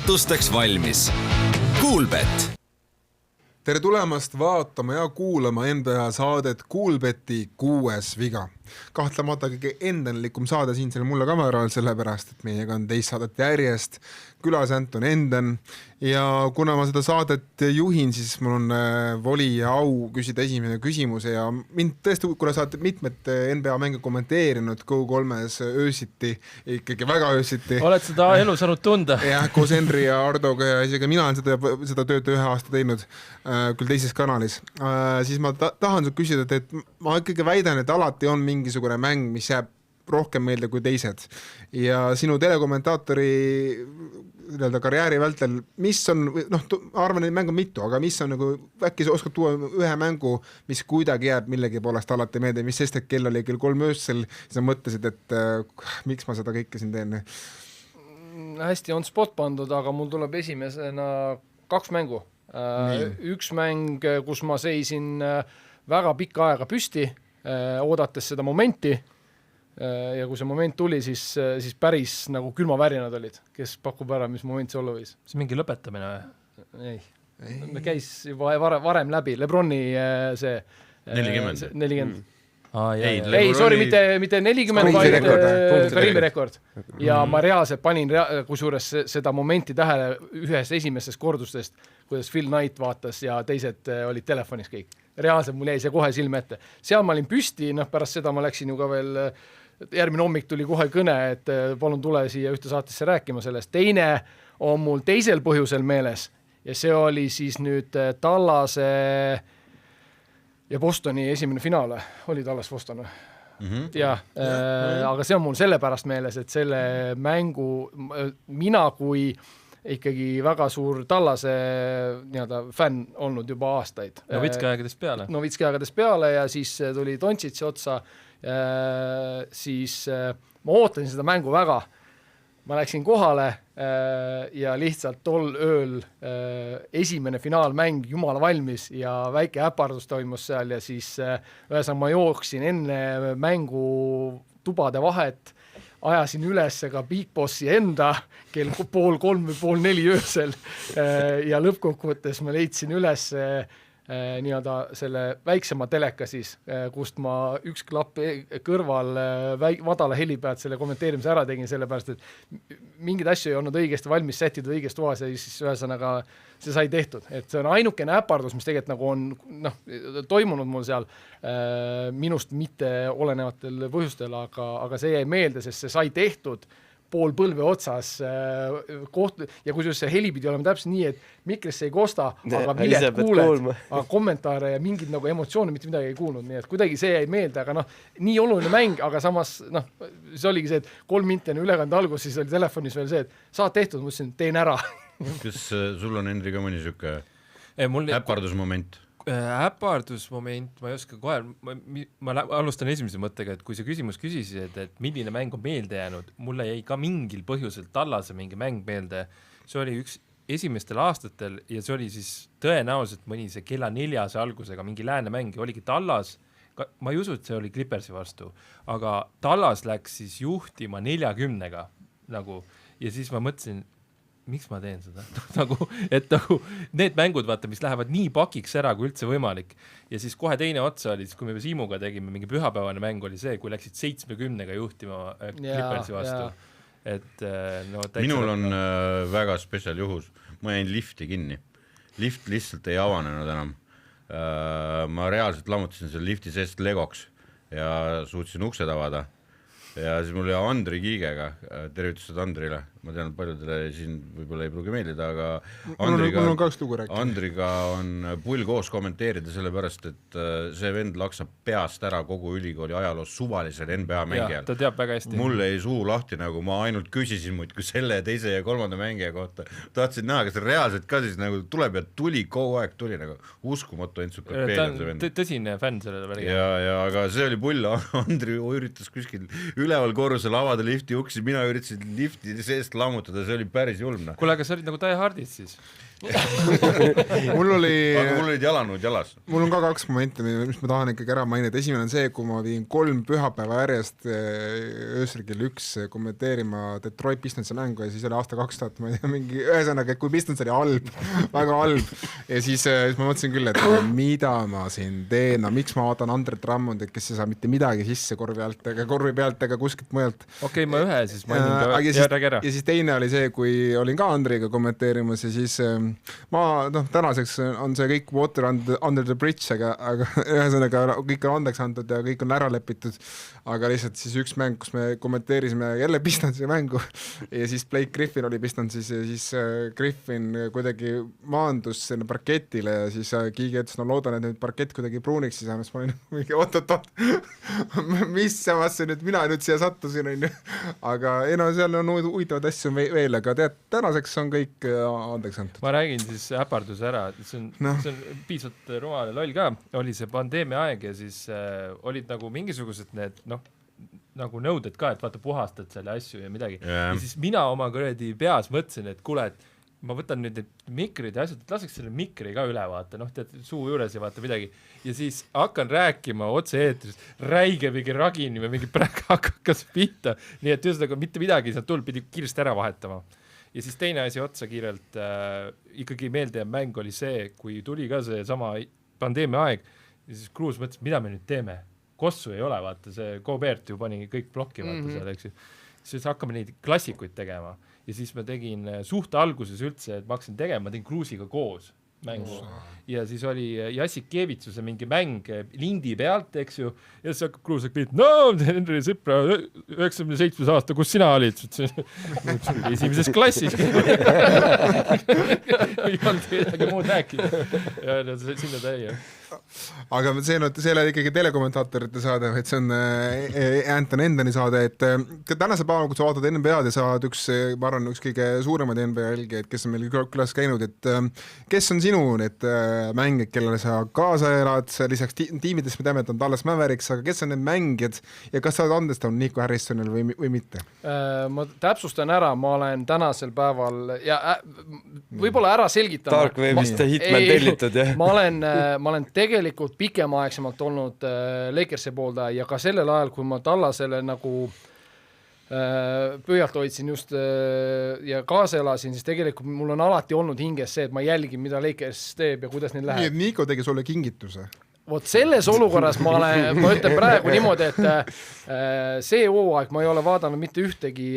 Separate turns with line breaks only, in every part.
kaotusteks valmis. Kuulbet.
Tere tulemast vaatama ja kuulama NBA saadet Kuulbeti 6. viga. Kahtlemata kõige endenlikum saade siin selle mulle kameral, sellepärast, et meiega on teist saadet järjest. Külas Anton Enden ja kuna ma seda saadet juhin, siis mul on voli ja au küsida esimene küsimuse ja mind tõesti, kuna sa oled mitmed NBA mänge kommenteerinud Go3-s öösiti, ikkagi väga öösiti.
Oled seda elu saanud tunda?
Jah, koos Henri ja Ardoga ja isegi mina olen seda tööd 1 aasta teinud, küll teises kanalis. Siis ma tahan sul küsida, et ma ikkagi väidan, et alati on mingisugune mäng, mis jääb rohkem meelde kui teised. Ja sinu telekommentaatori karjääri vältel, mis on, arvan, et mäng on mitu, aga mis on nagu, äkki sa oskad tuua ühe mängu, mis kuidagi jääb millegi poolest alati meelde, mis sest, et kell oli kell 3 öösel, sa mõtlesid, et miks ma seda kõike siin teen?
Hästi on spot pandud, aga mul tuleb esimesena 2 mängu. Üks mäng, kus ma seisin väga pikka aega püsti, oodates seda momenti, ja kui see moment tuli, siis päris nagu külmavärinad olid, kes pakub ära, mis moment see olla võis.
See mingi lõpetamine või?
Ei. Me käis juba varem läbi. Lebroni see
40.
Ei, sorry, mitte 40, vaid Karimi rekord. Ja ma reaalselt panin kusjuures seda momenti tähele ühes esimestest kordustest, kuidas Phil Knight vaatas ja teised olid telefonis kõik. Reaalselt mul jäi see kohe silme ette. Seal ma olin püsti, pärast seda ma läksin ju ka veel, järgmine hommik tuli kohe kõne, et palun tule siia ühte saatesse rääkima sellest. Teine on mul teisel põhjusel meeles ja see oli siis nüüd Tallase ja Bostoni esimene finaale. Oli Tallas Boston? Aga see on mul sellepärast meeles, et selle mängu mina kui ikkagi väga suur Tallase fänn olnud juba aastaid. Novitski aegadest peale ja siis tuli Dontšitsi otsa, siis ma ootasin seda mängu väga. Ma läksin kohale ja lihtsalt tol ööl esimene finaalmäng jumala valmis ja väike äpardus toimus seal ja siis ühesõnaga ma jooksin enne mängu tubade vahet, ajasin üles ka Big Bossi enda kell 2:30 või 3:30 öösel ja lõppkokkuvõttes ma leidsin üles selle väiksema teleka siis, kust ma üks klapp kõrval madala heli pealt selle kommenteerimise ära tegin, sellepärast, et mingid asju ei olnud õigesti valmis sätid õigest toas ja siis ühesõnaga see sai tehtud. Et see on ainukene äpardus, mis tegelikult nagu on toimunud mul seal minust mitte olenevatel põhjustel, aga see jäi meelde, sest see sai tehtud pool põlve otsas ja kusjuures see heli pidi olema täpselt nii, et mikrisse ei kosta, aga viled kuuled, aga kommentaare ja mingid nagu emotsioone mitte midagi ei kuulnud, nii et kuidagi see jäi meelde, aga nii oluline mäng, aga samas see oligi see, et 3 minti enne ülekande algus, siis oli telefonis veel see, et saad tehtud, ma ütlesin, teen ära.
Kas sul on, Henri, ka mõni süke äpardusmoment?
Äpardusmoment, ma ei oska kohe, ma alustan esimese mõttega, et kui see küsimus küsisid, et milline mäng on meelde jäänud, mulle jäi ka mingil põhjusel Tallase mingi mäng meelde, see oli üks esimestel aastatel ja see oli siis tõenäoliselt mõni see kella 4 algusega mingi lääne mäng ja oligi Tallas, ma ei usu, et see oli Clippersi vastu, aga Tallas läks siis juhtima 40-ga nagu, ja siis ma mõtlesin, miks ma teen seda? et need mängud, vaata, mis lähevad nii pakiks ära, kui üldse võimalik. Ja siis kohe teine otsa oli, kui me Siimuga tegime, mingi pühapäevane mäng oli see, kui läksid 70-ga juhtima Clippersi vastu. Et,
minul on väga spetsial juhus. Ma jäin lifti kinni. Lift lihtsalt ei avanenud enam. Ma reaalselt lammutasin selle lifti seest legoks ja suutsin uksed avada. Ja siis mul oli Andri Kiigega, tervitused Andrile, ma tean, paljudele siin võib-olla ei pruugi meeldida, aga Andriga on pull koos kommenteerida sellepärast, et see vend laksab peast ära kogu ülikooli ajaloos suvalisel NBA mängijal.
Ta teab väga hästi.
Mul ei suu lahti, nagu ma ainult küsisin muidku selle teise ja kolmanda mängija kohta. Tahtsin näha, kas reaalselt ka siis nagu tuleb ja tuli, kogu aeg tuli nagu uskumatu entsüklopeedia see vend.
Tõsine fänn sellele värgi.
Ja aga see oli pull, Andri üritas kuskil üleval korrusel avada lifti uksi, mina üritasin lifti seest lammutada, see oli päris julmna.
Kuule, aga sa olid nagu Die Hardis siis?
mul
olid jalanõud jalas.
Mul on ka 2 momenti, mis ma tahan ikkagi ära mainida. Esimene on see, kui ma viin 3 pühapäeva järjest öösel kell 1 kommenteerima Detroit Pistonsi mängu ja siis oli aasta 2000, ma ei tea, mingi ühesõnaga, kui Pistons oli halb, väga halb. Ja siis ma mõtlesin küll, et mida ma siin teen, miks ma vaatan Andre Drummondit, kes ei saa mitte midagi sisse korvi pealt ega kuskilt mujalt.
Okei, ma ühe siis mainin ka
ja siis teine oli see, kui olin ka Andriga kommenteerimas ja siis ma, tänaseks on see kõik water under the bridge, aga ühesõnaga kõik on andeks antud ja kõik on ära lepitud, aga lihtsalt siis üks mäng, kus me kommenteerisime jälle Pistonsi mängu ja siis Blake Griffin oli Pistonsis ja siis Griffin kuidagi maandus sinna parketile ja siis Kiigi ütles, no loodan, et nüüd parkett kuidagi pruuniks siis annaks, ma olin mingi oot, mis samasse nüüd mina nüüd siia sattusin, aga seal on huvitavad asju veel, aga tead, tänaseks on kõik andeks antud.
Ma räägin siis äparduse ära, see on piisavalt rumal ja loll ka, oli see pandeemia aeg ja siis olid nagu mingisugused need, nagu nõuded ka, et vaata puhastad selle asju ja midagi. Ja siis mina oma kuradi peas mõtlesin, et kuule, et ma võtan nüüd need mikrid ja asjad, et laseks selle mikri ka üle vaata, tead, suu juures ja vaata midagi. Ja siis hakkan rääkima otse eetris, räige mingi ragini või mingi praegu hakkas pihta, nii et ühesõnaga mitte midagi sealt tulnud, pidi kiiresti ära vahetama. Ja siis teine asi otsa kiirelt, ikkagi meeldejääv mäng oli see, kui tuli ka see sama pandeemia aeg, ja siis Kruus mõtles, mida me nüüd teeme? Kossu ei ole, vaata, see Gobert ju pani kõik plokki, vaata seal, eks ju. Siis hakkame neid klassikuid tegema. Ja siis ma tegin suht alguses üldse, et ma hakkasin tegema, ma tegin Kruusiga koos mängu. Ja siis oli Jassikevitsuse mingi mäng lindi pealt, eks ju, ja siis hakkab Kruus hakkab no, Henri Sõpra, 97 aasta, kus sina olid? Esimeses klassis. Ei olnud midagi muud rääkida. Ja sinna täi, jah.
Aga see ei ole ikkagi telekommentaatorite saade, vaid see on Anton Endeni saade, et tänase päeva, kui sa vaatad NBA-d ja sa oled ma arvan, üks kõige suuremad NBA jälgijaid, kes on meil külas käinud, et kes on sinu need mängijad, kellele sa kaasa elad, lisaks tiimidest me teame, et on Dallas Mavericks, aga kes on need mängijad ja kas sa oled andestanud Nico Harrisonil või mitte?
Ma täpsustan ära, ma olen tänasel päeval ja võib-olla ära selgitama.
Dark Webist Hitman tellitud, jah?
Ma olen tegelikult pikemaaegsemalt olnud Lakersi pooldaja ja ka sellel ajal, kui ma Dallasele nagu pöialt hoidsin just ja kaasa elasin, siis tegelikult mul on alati olnud hinges see, et ma jälgin, mida Lakers teeb ja kuidas neil läheb.
Nii, et Nico tegi sulle kingituse.
Vot selles olukorras ma ütlen praegu niimoodi, et see hooaeg ma ei ole vaadanud mitte ühtegi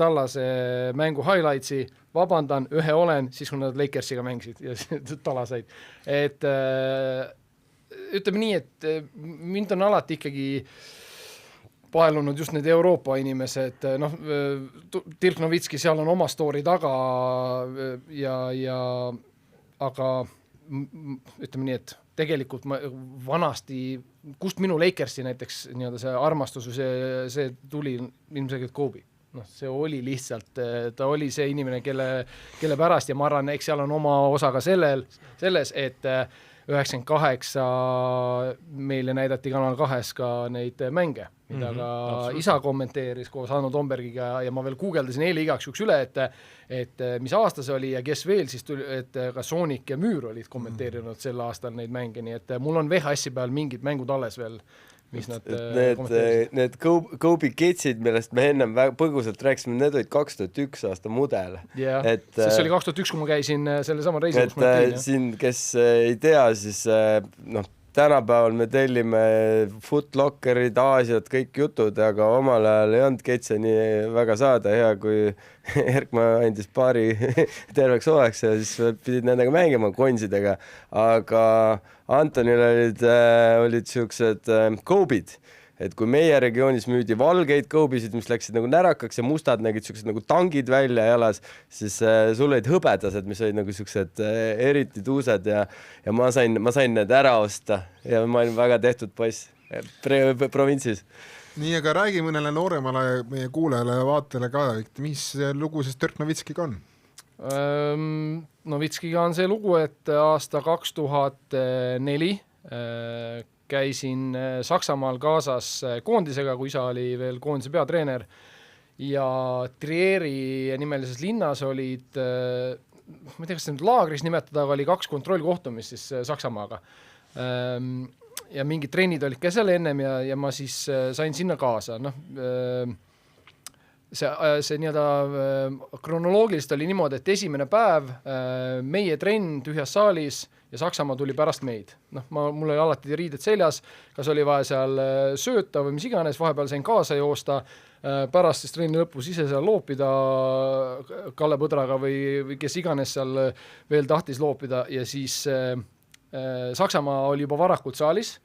Dallase mängu highlightsi, vabandan, ühe olen, siis kui nad Lakersiga mängisid ja Dallaseid. Et ütleme nii, et mind on alati ikkagi paelunud just need Euroopa inimesed, Dirk Nowitzki, seal on oma story taga aga ütleme nii, et tegelikult ma vanasti, kust minu Lakersi näiteks see armastus või see tuli ilmselgelt Kobe. See oli lihtsalt, ta oli see inimene, kelle pärast ja ma arvan, eks seal on oma osa ka selles, et 98 meile näidati Kanal 2 ka neid mänge, mida ka isa kommenteeris koos Hanno Tombergiga ja ma veel guugeldasin eile igaks juks üle, et mis aasta see oli ja kes veel siis tuli, et ka Sonic ja Müür olid kommenteerinud sel aastal neid mänge, nii et mul on VHS-i peal mingid mängud alles veel, mis nad
need Kobe Kitsid, millest me ennem põgusalt rääkisime, need olid 2001 aasta mudel.
Jah, siis oli 2001, kui ma käisin selle sama reisi.
Et siin, kes ei tea, siis tänapäeval me tellime Footlockerid, Aasiad, kõik jutud, aga omal ajal ei olnud Kitse nii väga saada, hea kui Erkma andis paari terveks hooajaks ja siis pidid nendega mängima konsidega, aga Antonil olid siuksed Kobe'd, et kui meie regioonis müüdi valgeid Kobe'sid, mis läksid nagu närakaks ja mustad nägid siuksed nagu tangid välja jalas, siis sul olid hõbedased, mis olid nagu siuksed eriti tuused ja ma sain need ära osta ja ma olin väga tehtud poiss provintsis.
Nii, aga räägi mõnele nooremale meie kuulajale ja vaatajale ka, mis lugu siis Dirk Nowitzkiga on?
Nowitzkiga on see lugu, et aasta 2004 käisin Saksamaal kaasas koondisega, kui isa oli veel koondise peatreener ja Trieri nimelises linnas olid ma ei tea, kas see nüüd laagris nimetada, aga oli 2 kontrollkohtumist siis Saksamaaga. Ja mingid trennid olid ka seal ennem ja ma siis sain sinna kaasa. See nii-öelda kronoloogiliselt oli niimoodi, et esimene päev meie trenn tühjas saalis ja Saksamaa tuli pärast meid. Mul oli alati riided seljas, kas oli vaja seal sööta või mis iganes, vahepeal sain kaasa joosta, pärast siis trenni lõpus ise seal loopida Kalle Põdraga või kes iganes seal veel tahtis loopida ja siis Saksamaa oli juba varakult saalis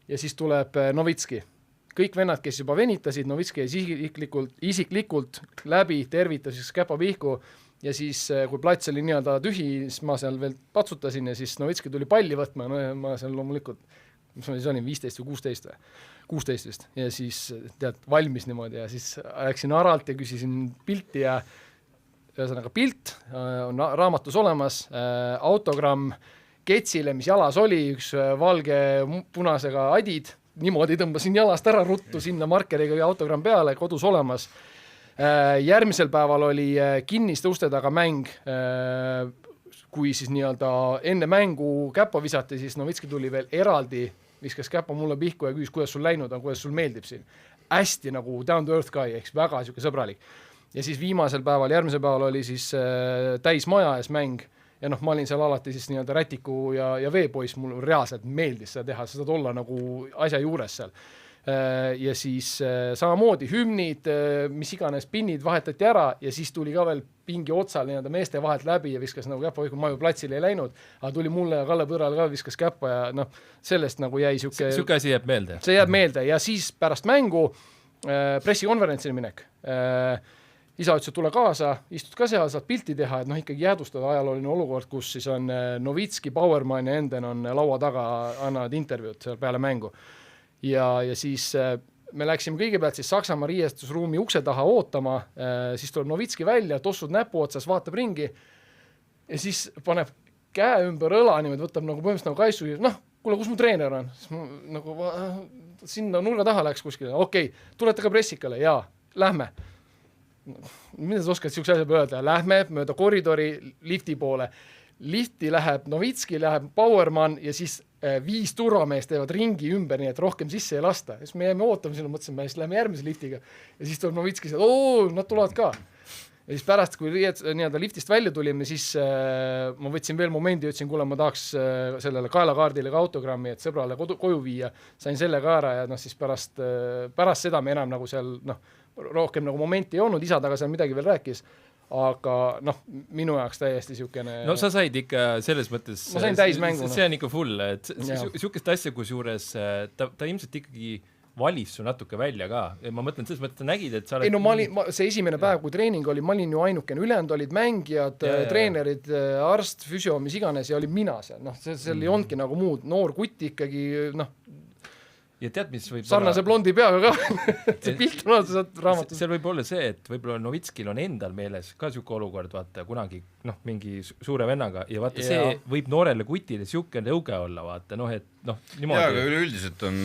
ja siis tuleb Novitski. Kõik vennad, kes juba venitasid, Novitski isiklikult läbi tervitas Käpa Pihku ja siis, kui plats oli nii-öelda tühi, siis ma seal veel patsutasin ja siis Novitski tuli palli võtma, ma seal loomulikult, mis ma siis olin, 15 või 16 vist, ja siis valmis niimoodi ja siis läksin Aralt ja küsisin pilti ja ühesõnaga pilt on raamatus olemas, autogramm Ketsile, mis jalas oli, üks valge punasega adid, niimoodi tõmbasin jalast ära ruttu sinna markeriga ja autogramm peale, kodus olemas. Järgmisel päeval oli kinniste uste taga mäng, kui siis nii-öelda enne mängu Käppa visati, siis Novitski tuli veel eraldi, viskas Käppa mulle pihku ja küsis, kuidas sul läinud on, kuidas sul meeldib siin. Hästi nagu down to earth guy, eks väga siuke sõbralik. Ja siis viimasel päeval, järgmisel päeval oli siis täis maja ees mäng ja ma olin seal alati siis nii-öelda rätiku ja veepoiss, mul reaalselt meeldis seda teha, seda olla nagu asja juures seal. Ja siis samamoodi hümnid, mis iganes pinnid vahetati ära ja siis tuli ka veel pingi otsal nii-öelda meeste vahelt läbi ja viskas nagu Käppa, kui ma ju platsile ei läinud, aga tuli mulle ja Kalle Põdrale ka viskas Käppa ja sellest nagu jäi
siuke asi jääb meelde.
See jääb meelde ja siis pärast mängu pressikonverentsile minek. Isa ütles, et tule kaasa, istud ka seal, saad pilti teha, et ikkagi jäädustada ajalooline olukord, kus siis on Novitski, Bauermann ja Enden on laua taga, annavad intervjuud seal peale mängu. Ja siis me läksime kõigepealt siis Saksamaa riiestusruumi ukse taha ootama, siis tuleb Novitski välja, tossud näpu otsas, vaatab ringi ja siis paneb käe ümber õla, niimoodi võtab nagu põhimõtteliselt nagu kaisu, kuule, kus mu treener on? Nagu sinna nurga taha läks kuskile, okei, tulete ka pressikale, jaa, lähme. Mida sa oskad siukse asja öelda? Lähme mööda koridori lifti poole. Lifti läheb Novitski, läheb Bauermann ja siis 5 turvameest teevad ringi ümber, nii et rohkem sisse ei lasta. Siis me jäime ootama sinna, mõtlesime, siis läheme järgmise liftiga. Ja siis tuleb Novitski, nad tulevad ka. Ja siis pärast, kui nii-öelda liftist välja tulime, siis ma võtsin veel momendi, ütlesin, kuule, ma tahaks sellele kaelakaardile ka autogrammi, et sõbrale koju viia. Sain selle ka ära ja siis pärast seda me enam nagu seal, rohkem nagu momenti ei olnud, isa taga seal midagi veel rääkis, aga minu jaoks täiesti siukene... No
sa said ikka selles mõttes...
Ma sain täis mängu.
See on ikka full, et siukest asja, kus juures ta ilmselt ikkagi valis su natuke välja ka. Ma mõtlen, selles mõttes ta nägid, et sa oled...
see esimene päev, kui treening oli, ma olin ju ainukene, ülejäänud olid mängijad, treenerid, arst, füsio, mis iganes ja oli mina seal. See ei olnudki nagu muud, noor kutt ikkagi,
ja tead, mis võib
sarnase blondi peaga ka see pilt on olnud sealt raamatus.
Seal võib olla see, et võib-olla Novitskil on endal meeles ka siuke olukord, vaata, kunagi mingi suure vennaga ja vaata, see võib noorele kutile siuke lõuge olla, vaata, niimoodi.
Ja, aga üleüldiselt on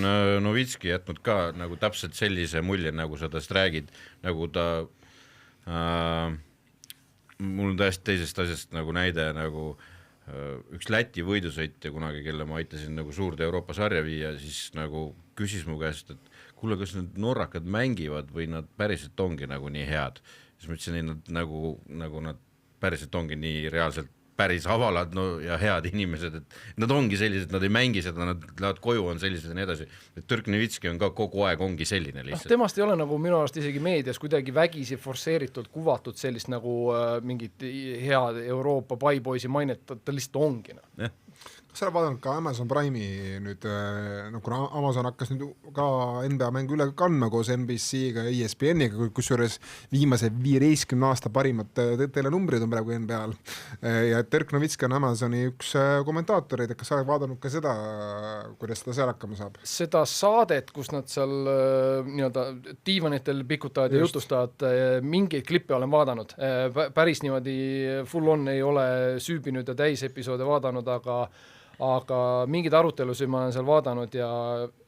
Novitski jätnud ka nagu täpselt sellise mulje, nagu sa tast räägid, nagu ta mul on täiesti teisest asjast nagu näide, nagu üks Läti võidusõitja kunagi, kelle ma aitasin nagu suurde Euroopa sarja viia, siis nagu küsis mu käest, et kuule, kas need norrakad mängivad või nad päriselt ongi nagu nii head. Siis ma ütlesin, et nagu nad päriselt ongi nii reaalselt päris avalad ja head inimesed, et nad ongi sellised, nad ei mängi seda, nad lähevad koju, on sellised ja nii edasi. Dirk Novitski on ka kogu aeg ongi selline lihtsalt.
Temast ei ole nagu minu arust isegi meedias kuidagi vägisi forsseeritud, kuvatud sellist nagu mingit head Euroopa paipoisi mainet, ta lihtsalt ongi.
Kas sa oled vaadanud ka Amazon Prime'i nüüd, kuna Amazon hakkas nüüd ka NBA mängu üle kandma koos NBC-ga ja ESPN-iga, kusjuures viimase 15 aasta parimad telenumbrid on praegu NBA-l. Ja Dirk Novitski on Amazoni üks kommentaatoreid, et kas sa oled vaadanud ka seda, kuidas seda seal hakkama saab?
Seda saadet, kus nad seal nii-öelda diivanitel pikutavad ja jutustavad, mingeid klippe olen vaadanud. Päris niimoodi full on ei ole süübinud ja täisepisoode vaadanud, aga mingid arutelusid ma olen seal vaadanud ja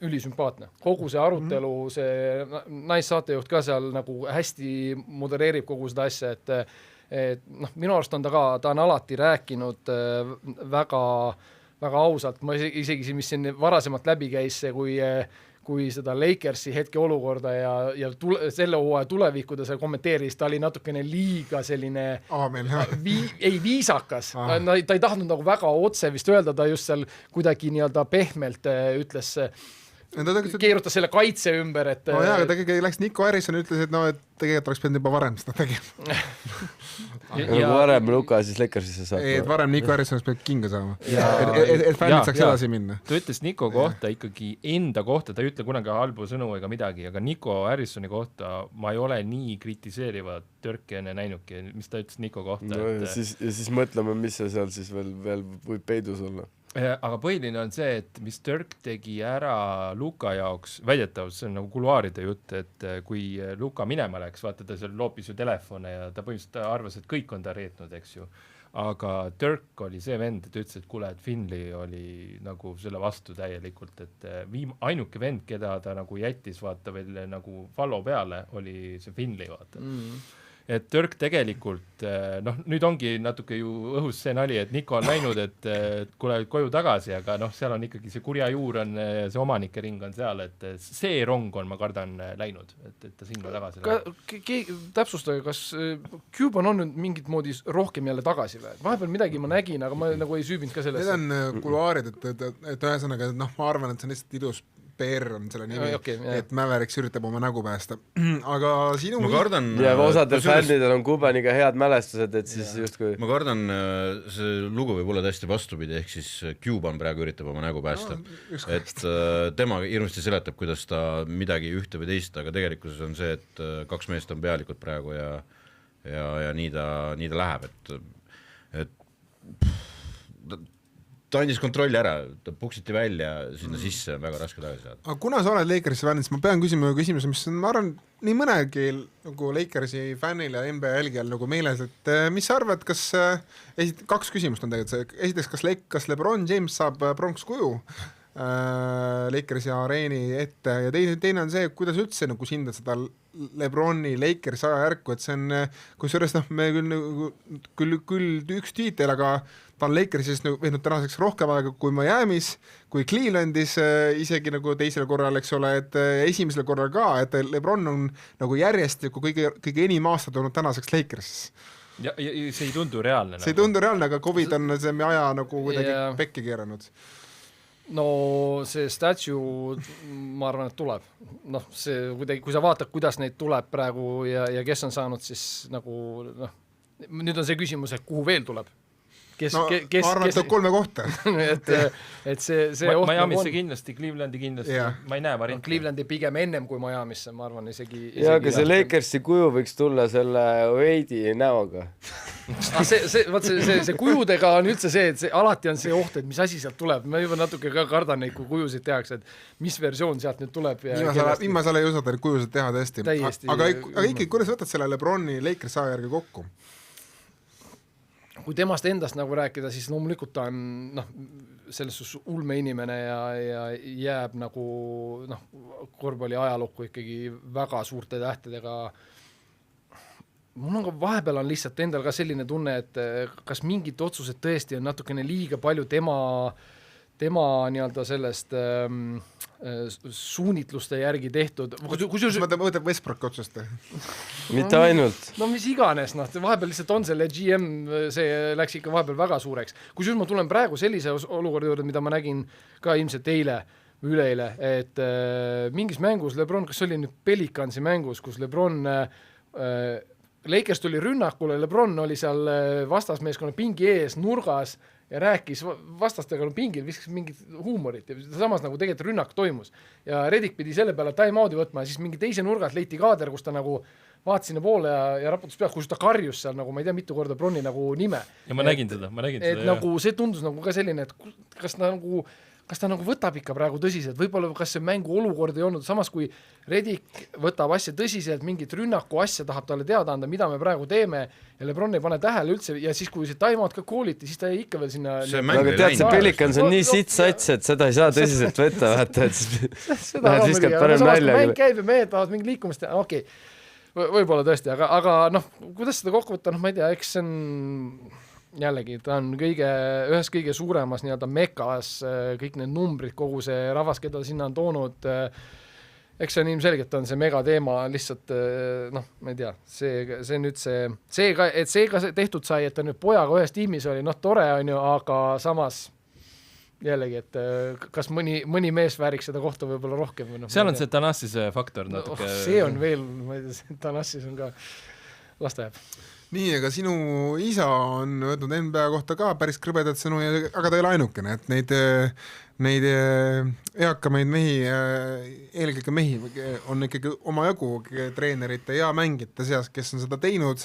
ülisümpaatne. Kogu see arutelu, see naissaatejuht ka seal nagu hästi modereerib kogu seda asja, et noh, minu arust on ta on alati rääkinud väga, väga ausalt, ma isegi mis siin varasemalt läbi käis see, kui seda Lakersi hetke olukorda ja selle hooaja tulevikku ta seal kommenteeris, ta oli natukene liiga selline viisakas. Ta ei tahtnud nagu väga otse vist öelda, ta just seal kuidagi nii-öelda pehmelt ütles, keerutas selle kaitse ümber, et
no jaa, aga ta läks Nico Harrison ütles, et no, et tegelikult oleks pidanud juba varem seda tegema.
Nagu varem Luka siis Lakersisse saab.
Et varem Nico Harrison oleks pidanud kinga saama. Et fännid saaks edasi minna.
Ta ütles Nico kohta ikkagi enda kohta, ta ei ütle kunagi halbu sõnu ega midagi, aga Nico Harrisoni kohta ma ei ole nii kritiseerivat Dirki enne näinudki, mis ta ütles Nico kohta.
No, ja siis mõtleme, mis see seal siis veel võib peidus olla.
Aga põhiline on see, et mis Dirk tegi ära Luka jaoks, väidetavalt see on nagu kuluaaride jutt, et kui Luka minema läks, vaata ta seal loopis ju telefone ja ta põhimõtteliselt arvas, et kõik on ta reetnud, eks ju. Aga Dirk oli see vend, et ütles, et kuule, et Finley oli nagu selle vastu täielikult, et ainuke vend, keda ta nagu jättis vaata veel nagu follow peale, oli see Finley vaata. Et Dirk tegelikult, noh, nüüd ongi natuke ju õhus see nali, et Nico on läinud, et kuule koju tagasi, aga noh, seal on ikkagi see kurja juur on, see omanike ring on seal, et see rong on, ma kardan, läinud, et ta sinna tagasi
läheb. Täpsustage, kas Cuban on nüüd mingit moodi rohkem jälle tagasi või? Vahepeal midagi ma nägin, aga ma nagu ei süübinud ka sellest.
Need on kuluaarid, et ühesõnaga, noh, ma arvan, et see on lihtsalt idus PR on selle nimi, et Mäveriks üritab oma nägu päästa. Aga sinu...
Ma kardan...
Ja osadel fännidel on Kubaniga head mälestused, et siis justkui...
Ma kardan, see lugu võib olla täiesti vastupidi, ehk siis Cuban praegu üritab oma nägu päästa. Et tema hirmasti seletab, kuidas ta midagi ühte või teist, aga tegelikkuses on see, et 2 meest on pealikud praegu ja nii ta läheb, et ta andis kontrolli ära, ta puksiti välja sinna sisse, on väga raske tagasi saada.
Aga kuna sa oled Lakersi fänn, siis ma pean küsima küsimuse, mis on, ma arvan, nii mõnegi nagu Lakersi fännil ja NBA jälgijal nagu meeles, et mis sa arvad, kas 2 küsimust on tegelikult see, esiteks, kas LeBron James saab pronkskuju Lakersi areeni ette ja teine on see, kuidas üldse nagu hindad seda LeBroni Lakersi ajajärku, et see on, kusjuures noh, me küll üks tiitel, aga ta on Lakersis veetnud tänaseks rohkem aega kui Miami's, kui Clevelandis isegi nagu teisel korral, eks ole, et esimesel korral ka, et LeBron on nagu järjest kõige enim aastat olnud tänaseks Lakersis.
Ja see ei tundu reaalne.
See ei tundu reaalne, aga COVID on see aja nagu kuidagi pekki keeranud.
No see statue, ma arvan, et tuleb. Noh, see kuidagi, kui sa vaatad, kuidas neid tuleb praegu ja kes on saanud, siis nagu, noh, nüüd on see küsimus, et kuhu veel tuleb.
Ma arvan, et 3 kohta.
et see
Miamisse kindlasti, Clevelandi kindlasti, ma ei näe varianti.
Clevelandi pigem ennem kui Miamisse, ma arvan isegi
ja, aga see Lakersi kuju võiks tulla selle Wade'i näoga.
see kujudega on üldse see, et alati on see oht, et mis asi sealt tuleb. Ma juba natuke ka kardan neid, kui kujusid tehakse, et mis versioon sealt nüüd tuleb.
Viimasel ei usata neid kujusid teha tõesti. Aga ikkagi, kuidas võtad selle LeBroni Lakersi järgi kokku?
Kui temast endast nagu rääkida, siis loomulikult ta on selles ulme inimene ja jääb nagu korvpalli ajalukku ikkagi väga suurte tähtedega. Mul on ka vahepeal on lihtsalt endal ka selline tunne, et kas mingid otsused tõesti on natukene liiga palju tema nii-öelda sellest suunitluste järgi tehtud.
Ma võtab Westbrooki otsust?
Mitte ainult.
No mis iganes, vahepeal lihtsalt on selle GM, see läks ikka vahepeal väga suureks. Kusjuures ma tulen praegu sellise olukorda juurde, mida ma nägin ka ilmselt eile või üleeile, et mingis mängus LeBron, kas oli nüüd Pelicansi mängus, kus LeBron Lakers tuli rünnakule, LeBron oli seal vastasmeeskonna pingi ees nurgas ja rääkis vastastega pingil, viskas mingit huumorit ja samas nagu tegelikult rünnak toimus. Ja Redick pidi selle peale time-out'i võtma ja siis mingi teise nurgalt leiti kaader, kus ta nagu vaatas sinna poole ja raputus pealt, kus ta karjus seal nagu, ma ei tea, mitu korda Broni nagu nime.
Ja ma nägin seda.
Et nagu see tundus nagu ka selline, et kas ta nagu võtab ikka praegu tõsiselt, võib-olla kas see mängu olukord ei olnud, samas kui Redick võtab asja tõsiselt, mingit rünnaku asja tahab talle teada anda, mida me praegu teeme ja LeBron ei pane tähele üldse ja siis kui see time-out ka kooliti, siis ta jäi ikka veel sinna.
Aga tead, see Pelicans on nii sits-sats, et seda ei saa tõsiselt võtta, vaata, et siis lähed viskad parem nalja.
Mäng käib ja mehed tahavad mingi liikumist teha, okei. võib-olla tõesti, aga noh, kuidas seda kokku võtta, noh ma ei tea, eks see on jällegi, ta on ühes kõige suuremas nii-öelda mekas, kõik need numbrid, kogu see rahvas, keda sinna on toonud, eks see on ilmselgelt on see megateema, lihtsalt noh, ma ei tea, see nüüd et see ka tehtud sai, et ta nüüd pojaga ühes tiimis oli, noh tore on ju, aga samas jällegi, et kas mõni mees vääriks seda kohta võib-olla rohkem või noh.
Seal on see Thanassise faktor natuke.
See on veel, ma ei tea, Thanassis on ka, las ta jääb.
Nii, aga sinu isa on öelnud NBA kohta ka päris krõbedat sõnu, aga ta ei ole ainukene, et neid eakamaid mehi, eelkõige mehi on ikkagi oma jagu treenerite ja mängijate seas, kes on seda teinud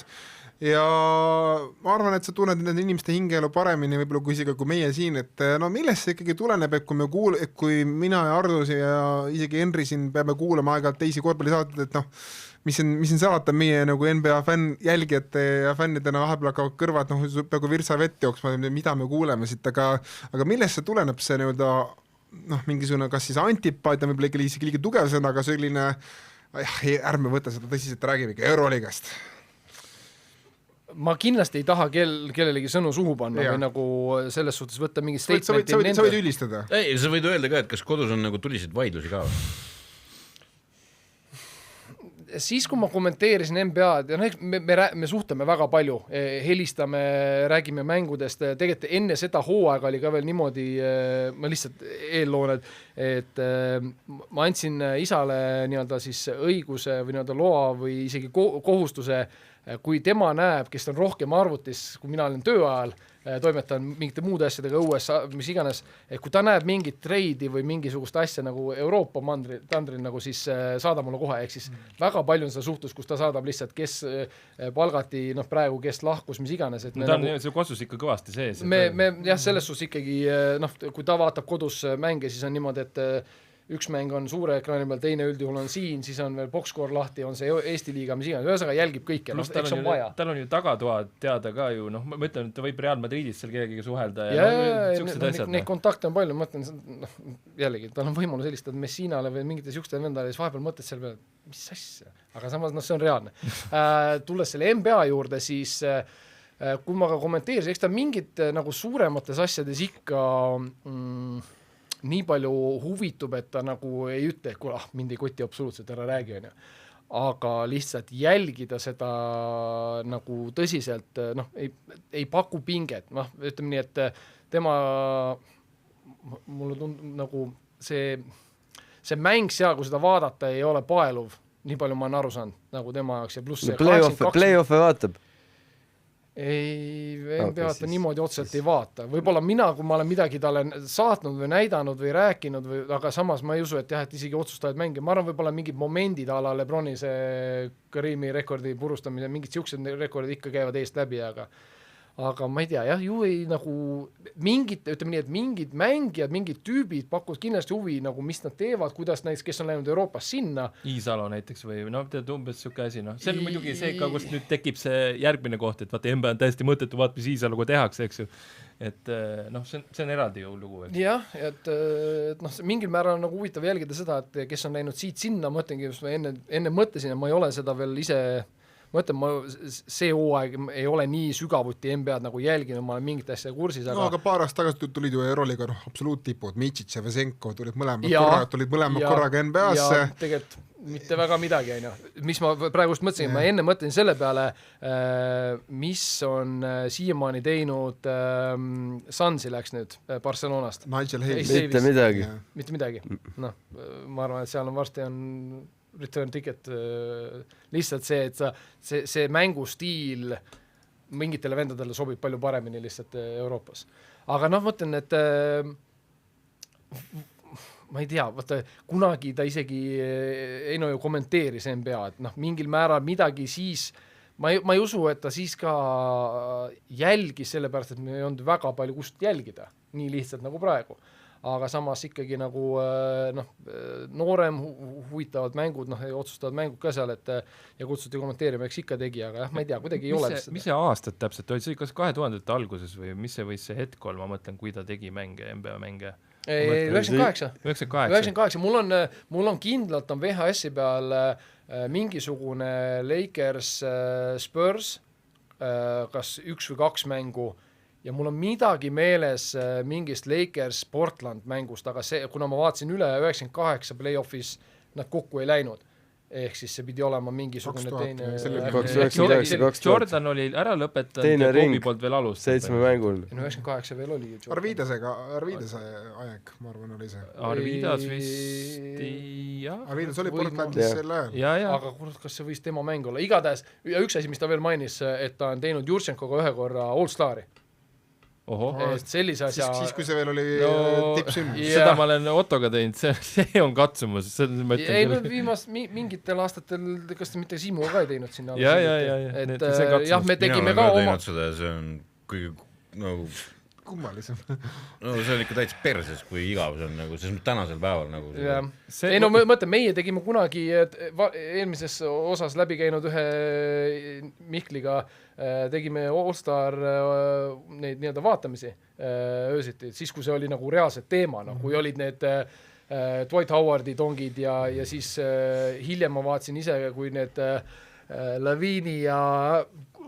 ja ma arvan, et sa tunned nende inimeste hingeelu paremini võib-olla kui isegi kui meie siin, et no millest see ikkagi tuleneb, et kui mina ja Ardus ja isegi Henri siin peame kuulama aeg-ajalt teisi korvpallisaateid, et noh, mis on salata meie nagu NBA jälgijate ja fännidena vahepeal hakkavad kõrvad peaaegu virsa vett jooksma, mida me kuuleme siit, aga millest see tuleneb, see nii-öelda noh, mingisugune kas siis antipaatia, võib-olla ikka isegi liiga tugev sõna, aga selline ärme võta seda tõsiselt, räägime ikka Euroligast.
Ma kindlasti ei taha kellelegi sõnu suhu panna või nagu selles suhtes võtta mingi statementi.
Sa võid ülistada.
Ei, sa võid öelda ka, et kas kodus on nagu tuliseid vaidlusi ka või?
Siis, kui ma kommenteerisin NBA-d ja me suhtleme väga palju, helistame, räägime mängudest, tegelikult enne seda hooaega oli ka veel niimoodi, ma lihtsalt eelloon, et ma andsin isale nii-öelda siis õiguse või nii-öelda loa või isegi kohustuse, kui tema näeb, kes on rohkem arvutis, kui mina olen tööajal, toimetan mingite muude asjadega õues, mis iganes, et kui ta näeb mingit treidi või mingisugust asja nagu Euroopa tandril nagu siis saada mulle kohe, ehk siis väga palju on seda suhtlus, kus ta saadab lihtsalt, kes palgati praegu, kes lahkus, mis iganes.
No ta on see kossus ikka kõvasti sees.
Jah, selles suhtes ikkagi, kui ta vaatab kodus mänge, siis on niimoodi, et üks mäng on suure ekraani peal, teine üldjuhul on siin, siis on veel boxscore lahti, on see Eesti liiga, mis iganes, ühesõnaga jälgib kõike, eks on vaja.
Tal on ju tagatoad teada ka ju, noh, ma ütlen, et ta võib Real Madridis seal kellegiga suhelda
ja neid kontakte on palju, ma mõtlen, jällegi, tal on võimalus helistada Messinale või mingite siukstel vendale, siis vahepeal mõtled seal peale, mis asja, aga samas see on reaalne. Tulles selle NBA juurde, siis kui ma ka kommenteerisin, eks ta mingid nagu suuremates asjades ikka nii palju huvitub, et ta nagu ei ütle, et mind ei koti absoluutselt, ära räägi, on ju. Aga lihtsalt jälgida seda nagu tõsiselt, noh, ei paku pinget, noh, ütleme nii, et tema, mulle tundub nagu see mäng seal, kui seda vaadata, ei ole paeluv, nii palju ma olen aru saanud, nagu tema jaoks ja pluss
play-off'e vaatab.
Ei, NBA-t niimoodi otseselt ei vaata. Võib-olla mina, kui ma olen midagi talle saatnud või näidanud või rääkinud, aga samas ma ei usu, et jah, et isegi otsustavad mänge. Ma arvan, võib-olla mingid momendid ala Lebroni see Karimi rekordi purustamise, mingid siuksed rekordid ikka käivad eest läbi, aga ma ei tea, jah, ju ei nagu ütleme nii, et mingid mängijad, mingid tüübid pakuvad kindlasti huvi, nagu mis nad teevad, kuidas näiteks, kes on läinud Euroopas sinna.
Iisalo näiteks või noh, tead umbes siuke asi, noh. See on muidugi see ka, kust nüüd tekib see järgmine koht, et vaata, NBA on täiesti mõttetu, vaat, mis Iisaloga tehakse, eks ju. Et noh, see on eraldi ju lugu.
Jah, et noh, mingil määral on nagu huvitav jälgida seda, et kes on läinud siit sinna, mõtlengi, just ma enne mõtlesin, ja ma ei ole seda veel ise ma ütlen, see hooaeg ei ole nii sügavuti NBA-d nagu jälginud, ma olen mingit asja kursis,
aga... No, aga paar aastat tagasi tulid ju Euroliga absoluuttipud, Mičic ja Vesenko tulid mõlemad korraga NBA-sse.
Ja tegelikult mitte väga midagi, on ju. Mis ma praegust mõtlesin, ma enne mõtlesin selle peale, mis on siiamaani teinud Sunsi läks nüüd Barcelonast.
Nigel Hayes.
Mitte
midagi. No, ma arvan, et seal on varsti on return ticket, lihtsalt see, et see mängustiil mingitele vendadele sobib palju paremini lihtsalt Euroopas. Aga noh, mõtlen, et ma ei tea, vaata, kunagi ta isegi ei ju kommenteeris NBA, et noh, mingil määral midagi siis, ma ei usu, et ta siis ka jälgis sellepärast, et me ei olnud väga palju kust jälgida, nii lihtsalt nagu praegu. Aga samas ikkagi nagu noorem huvitavad mängud, otsustavad mängud ka seal, et ja kutsuti kommenteerima, eks ikka tegi, aga jah, ma ei tea, kuidagi ei ole.
Mis see aastad täpselt oli? See kas 2000-te alguses või mis see võis see hetk olla, ma mõtlen, kui ta tegi mänge, NBA mänge?
98. Mul on kindlalt on VHS-i peal mingisugune Lakers Spurs, kas 1 või 2 mängu, ja mul on midagi meeles mingist Lakers Portland mängust, aga kuna ma vaatasin üle 98 play-offis, nad kokku ei läinud. Ehk siis see pidi olema mingisugune
2000,
Jordan oli ära lõpetanud ja Kobe poolt veel alustanud.
7 mängul.
98 veel oli ju
Jordan. Arvidase aeg, ma arvan, oli see.
Arvidas vist, jah.
Arvidas oli Portlandis selle
ajal.
Aga kas see võis tema mäng olla? Igatahes, ja üks asi, mis ta veel mainis, et ta on teinud Jurtšenkoga ühe korra All-Stari. Sellise asja...
Siis kui see veel oli tippsündmus.
Seda ma olen Ottoga teinud, see on katsumus.
Mingitel aastatel, kas te mitte Siimuga ka ei teinud sinna?
Ja,
me tegime ka oma...
See on kõige nagu...
kummalisem.
No see on ikka täitsa perses, kui igav see on, nagu, sest tänasel päeval nagu...
Ei no mõtle, meie tegime kunagi eelmises osas läbi käinud ühe Mihkliga, tegime All-Star neid nii-öelda vaatamisi öösiti, siis kui see oli nagu reaalselt teema, kui olid need Dwight Howardi tongid ja siis hiljem ma vaatasin ise, kui need Laviini ja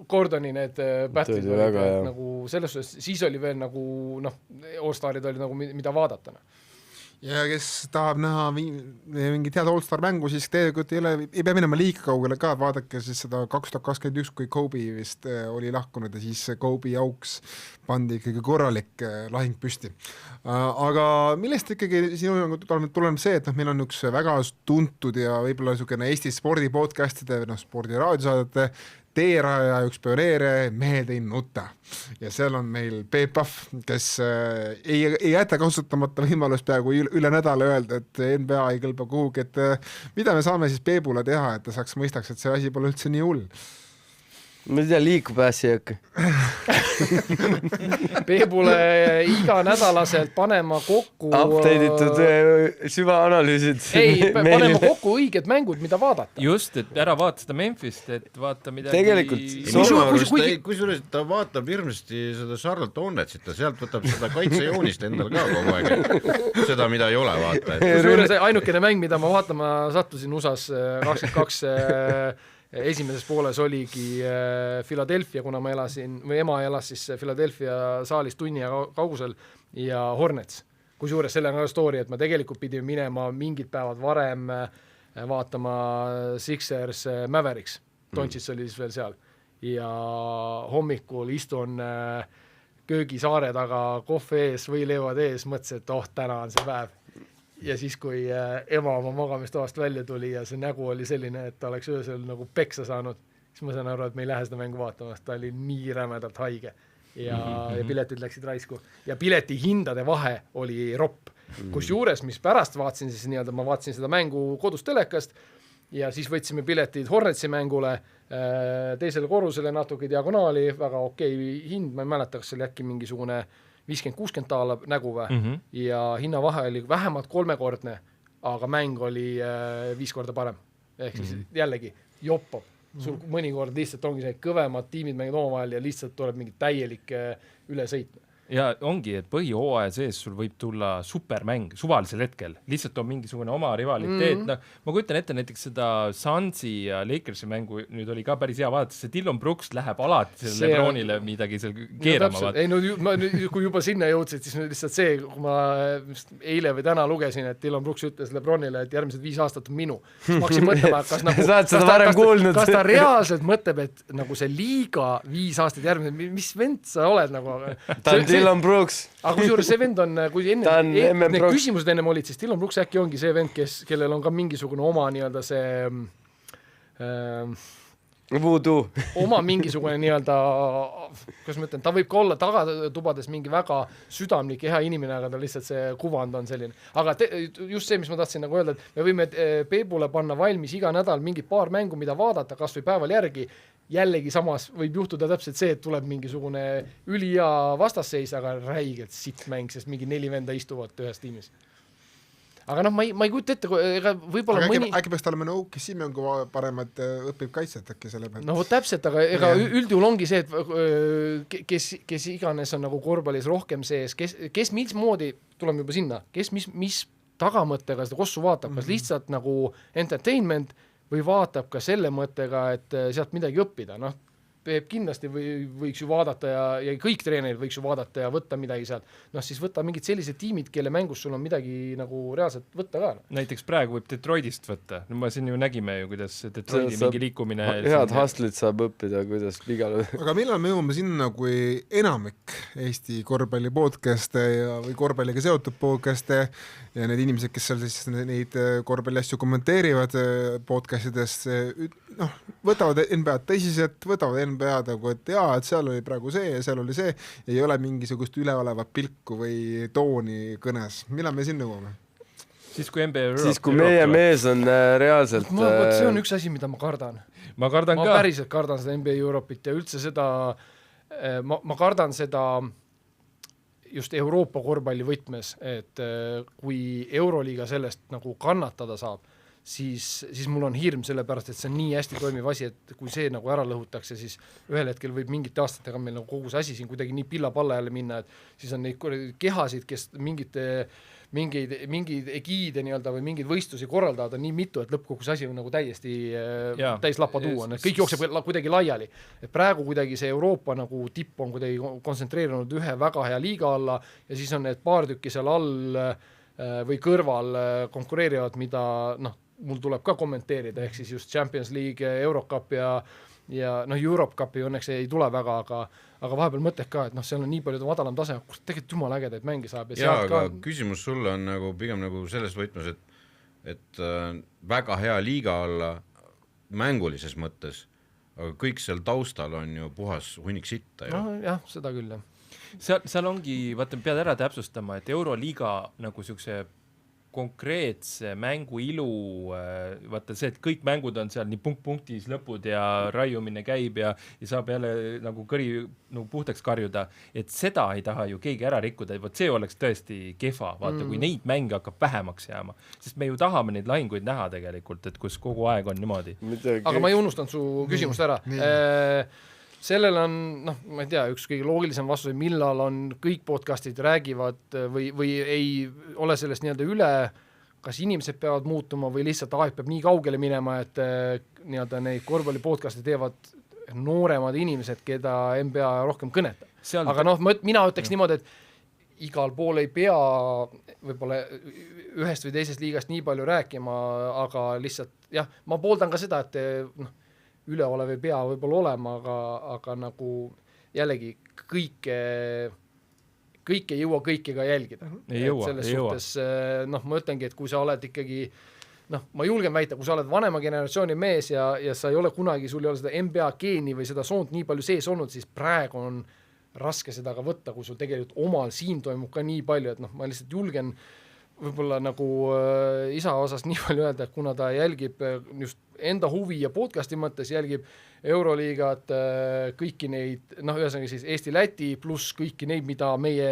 Gordoni need battle'id olid nagu selles suhtes, siis oli veel nagu All-Starid oli nagu mida vaadata.
Ja kes tahab näha mingit head All-Star mängu, siis tegelikult ei pea minema liiga kaugele ka, vaadake siis seda 2021, kui Kobe vist oli lahkunud ja siis Kobe jauks pandi ikkagi korralik lahing püsti. Aga millest ikkagi sinu tuleneb see, et meil on üks väga tuntud ja võib-olla Eesti spordipodcastide või spordiraadiosaadete teeraja üks pioneere, mehed ei nuta. Ja seal on meil Peep Pahv, kes ei jäta kasutamata võimalust peaaegu üle nädala öelda, et NBA ei kõlba kuhugi, et mida me saame siis Peebule teha, et ta mõistaks, et see asi pole üldse nii hull.
Ma ei tea, liikub ässi äkki.
Peebule iga nädalaselt panema kokku...
Update'itud süvaanalüüsid.
Ei, panema kokku õiged mängud, mida vaadata.
Just, et ära vaata seda Memphist, et vaata midagi...
Tegelikult...
Kusjuures ta vaatab hirmsasti seda Charlotte Hornetsit ja sealt võtab seda kaitsejoonist endal ka kogu aeg. Seda, mida ei ole vaata.
Kusjuures ainukene mäng, mida ma vaatama sattusin USAs 22... esimeses pooles oligi Philadelphia, kuna ma elasin, või ema elas siis Philadelphia saalis tunni ja kaugusel ja Hornets. Kusjuures selle on ka story, et ma tegelikult pidin minema mingid päevad varem vaatama Sixers Mavericks. Doncic oli siis veel seal. Ja hommikul istun köögisaare taga kohv ees või leivad ees, mõtlesin, et täna on see päev. Ja siis, kui ema oma magamistoast välja tuli ja see nägu oli selline, et ta oleks öösel nagu peksa saanud, siis ma saan aru, et me ei lähe seda mängu vaatama, ta oli nii rämedalt haige ja piletid läksid raisku. Ja pileti hindade vahe oli ropp. Kus juures, mis pärast vaatasin, siis nii-öelda ma vaatasin seda mängu kodus telekast ja siis võtsime piletid Hornetsi mängule teisele korrusele natuke diagonaali, väga okei hind, ma ei mäleta, kas see oli äkki mingisugune 50-60 taala nägu ja hinnavahe oli vähemalt 3-kordne, aga mäng oli 5 korda parem. Ehk siis jällegi joppab. Sul mõnikord lihtsalt ongi see kõvemad tiimid mängid omavahel ja lihtsalt tuleb mingi täielik ülesõit.
Ja ongi, et põhihooaja sees sul võib tulla supermäng suvalisel hetkel, lihtsalt on mingisugune oma rivaliteet. No, ma kujutan ette näiteks seda Sunsi ja Lakersi mängu, nüüd oli ka päris hea vaadata, see Dillon Brooks läheb alati selle Lebronile midagi seal keerama.
Kui juba sinna jõudsid, siis lihtsalt see, kui ma eile või täna lugesin, et Dillon Brooks ütles Lebronile, et järgmised 5 aastat on minu. Ma hakkasin mõtlema, kas ta reaalselt mõtleb, et nagu see liiga 5 aastat järgmised, mis vend sa oled nagu...
Dillon Brooks.
Aga kusjuures see vend on, kui need küsimused ennem olid, siis Dillon Brooks äkki ongi see vend, kellel on ka mingisugune oma nii-öelda see
voodoo.
Oma mingisugune nii-öelda, kuidas ma ütlen, ta võib ka olla tagatubades mingi väga südamlik ja hea inimene, aga ta lihtsalt see kuvand on selline. Aga just see, mis ma tahtsin nagu öelda, et me võime Peebule panna valmis iga nädal mingi paar mängu, mida vaadata, kas või päeval järgi. Jällegi samas võib juhtuda täpselt see, et tuleb mingisugune ülihea vastasseis, aga räigelt sitt mäng, sest mingi 4 venda istuvad ühes tiimis. aga noh, ma ei kujuta ette, ega võib-olla mõni...
Äkki peaks olema OKC mängu paremad õpib kaitset äkki selle pealt.
No täpselt, aga ega üldjuhul ongi see, et kes iganes on nagu korvpallis rohkem sees, kes mismoodi, tuleme juba sinna, kes mis tagamõttega seda kossu vaatab, kas lihtsalt nagu entertainment või vaatab ka selle mõttega, et sealt midagi õppida, noh, Peep kindlasti võiks ju vaadata ja kõik treenerid võiks ju vaadata ja võtta midagi sealt. Noh, siis võtta mingid sellised tiimid, kelle mängus sul on midagi nagu reaalselt võtta ka.
Näiteks praegu võib Detroitist võtta. No ma siin ju nägime ju, kuidas Detroiti mingi liikumine...
Head hustlit saab õppida, kuidas igale...
Aga millal me jõuame sinna, kui enamik Eesti korvpalli podcaste või korvpalliga seotud podcaste ja need inimesed, kes seal siis neid korvpalli asju kommenteerivad podcastides, noh, võtavad NBA tõsiselt, võtavad NBA nagu, et jaa, et seal oli praegu see ja seal oli see, ei ole mingisugust üleolevat pilku või tooni kõnes. Millal me sinna jõuame?
Siis kui NBA Europe.
Siis kui meie mees on reaalselt...
See on üks asi, mida ma kardan.
Ma kardan ka.
Ma päriselt kardan seda NBA Europe'it ja üldse seda, ma kardan seda just Euroopa korvpalli võtmes, et kui Euroliiga sellest nagu kannatada saab, siis mul on hirm sellepärast, et see on nii hästi toimiv asi, et kui see nagu ära lõhutakse, siis ühel hetkel võib mingite aastatega meil nagu kogu see asi siin kuidagi nii pilla-palla jälle minna, et siis on neid kehasid, kes mingeid egiide nii-öelda või mingeid võistlusi korraldavad on nii mitu, et lõppkogus asi on nagu täiesti täis lappa tuua, kõik jookseb kuidagi laiali. Et praegu kuidagi see Euroopa nagu tipp on kuidagi kontsentreerunud ühe väga hea liiga alla ja siis on need paar tükki seal all või kõrval konkureerivad, mida noh, mul tuleb ka kommenteerida, ehk siis just Champions League, Eurocup ja noh, Europe Cupi õnneks ei tule väga, aga vahepeal mõtled ka, et noh, seal on nii palju madalam tase, kus tegelikult jumal ägedaid mänge saab.
Ja aga küsimus sulle on nagu pigem nagu selles võtmes, et väga hea liiga alla mängulises mõttes, aga kõik seal taustal on ju puhas hunnik sitta.
No jah, seda küll jah.
Seal ongi, vaata, pead ära täpsustama, et Euroliiga nagu siukse konkreetse mängu ilu, vaata see, et kõik mängud on seal nii punktis lõpud ja raiumine käib ja saab jälle nagu kõri nagu puhtaks karjuda, et seda ei taha ju keegi ära rikkuda, et see oleks tõesti kehva, vaata, kui neid mänge hakkab vähemaks jääma, sest me ju tahame neid lahinguid näha tegelikult, et kus kogu aeg on niimoodi.
Aga ma ei unustanud su küsimust ära. Sellel on, noh, ma ei tea, üks kõige loogilisem vastus, millal on kõik podcastid räägivad või ei ole sellest nii-öelda üle, kas inimesed peavad muutuma või lihtsalt aeg peab nii kaugele minema, et nii-öelda neid korvpalli podcastid teevad nooremad inimesed, keda NBA rohkem kõnetab. Aga noh, mina ütleks niimoodi, et igal pool ei pea võib-olla ühest või teisest liigast nii palju rääkima, aga lihtsalt, jah, ma pooldan ka seda, et noh, üleolev ei pea võib-olla olema, aga nagu jällegi kõike ei jõua kõikega jälgida.
Ei jõua.
Suhtes, noh, ma ütlengi, et kui sa oled ikkagi, noh, ma julgen väita, kui sa oled vanema generatsiooni mees ja sa ei ole kunagi, sul ei ole seda NBA geeni või seda soont nii palju sees olnud, siis praegu on raske seda ka võtta, kui sul tegelikult omal siin toimub ka nii palju, et noh, ma lihtsalt julgen võib-olla nagu isa osas nii palju öelda, et kuna ta jälgib just enda huvi ja podcasti mõttes, jälgib Euroliigat, kõiki neid, noh, ühesõnaga siis Eesti-Läti pluss kõiki neid, mida meie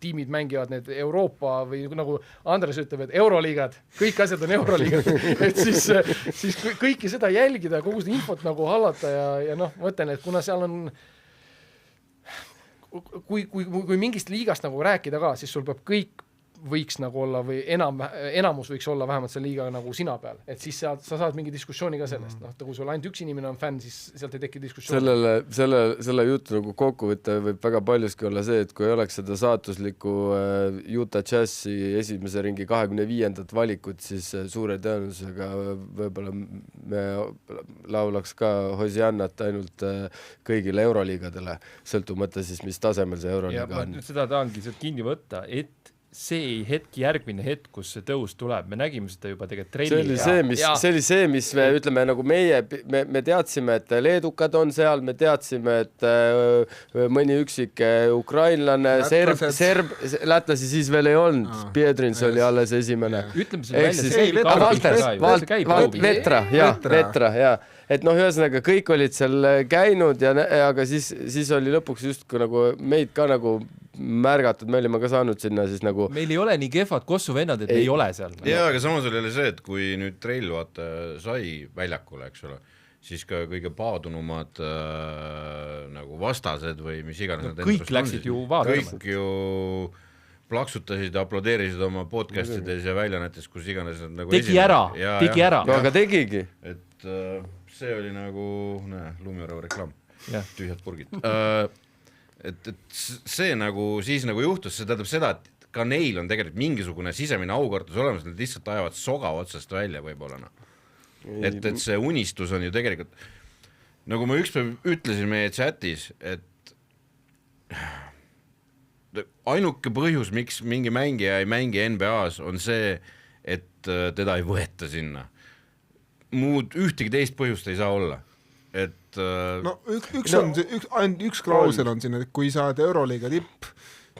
tiimid mängivad, need Euroopa või nagu Andres ütleb, et Euroliigad, kõik asjad on Euroliigad, et siis kõiki seda jälgida, kogu seda infot nagu hallata ja noh, ma ütlen, et kuna seal on kui mingist liigast nagu rääkida ka, siis sul peab kõik võiks nagu olla või enamus võiks olla vähemalt selle liiga nagu sina peal, et siis sa saad mingi diskussiooni ka sellest, noh, kui sul ainult üks inimene on fänn, siis sealt ei teki diskussiooni.
Selle jutu nagu kokkuvõte võib väga paljuski olla see, et kui oleks seda saatuslikku Utah Jazzi esimese ringi 25. valikut, siis suure tõenäosusega võib-olla me laulaks ka Hosiannat ainult kõigile Euroliigadele, sõltumata siis, mis tasemel see Euroliiga on.
Seda tahangi sealt kinni võtta, et see järgmine hetk, kus see tõus tuleb, me nägime seda juba tegelikult trelli.
See oli see, mis me ütleme, nagu me teadsime, et leedukad on seal, me teadsime, et mõni üksik ukrainlane, serb, lätlasi siis veel ei olnud, Piedrins oli alles esimene.
Ütleme selle välja,
Vetra, ja. Et noh, ühesõnaga, kõik olid seal käinud, aga siis oli lõpuks just nagu meid ka nagu märgatud, me olime ka saanud sinna siis nagu
meil ei ole nii kehvad Kossu vennad, et ei ole seal.
Jaa, aga samas oli see, et kui nüüd Trail vaata sai väljakule, eks ole, siis ka kõige paadunumad nagu vastased või mis iganes
kõik läksid ju vaatama.
Kõik ju plaksutasid ja aplodeerisid oma podcastides ja väljanetes, kus iganes nagu
tegi ära.
No, aga tegigi.
Et see oli nagu Lumiorava reklaam, tühjad purgid. Et see nagu siis nagu juhtus, see tähendab seda, et ka neil on tegelikult mingisugune sisemine aukartus olemas, nad lihtsalt ajavad soga otsast välja võib-olla. Et see unistus on ju tegelikult, nagu ma ükspäev ütlesin meie chatis, et ainuke põhjus, miks mingi mängija ei mängi NBA-s, on see, et teda ei võeta sinna. Muud ühtegi teist põhjust ei saa olla. Et
no üks klausel on siin, et kui sa oled Euroliiga tipp,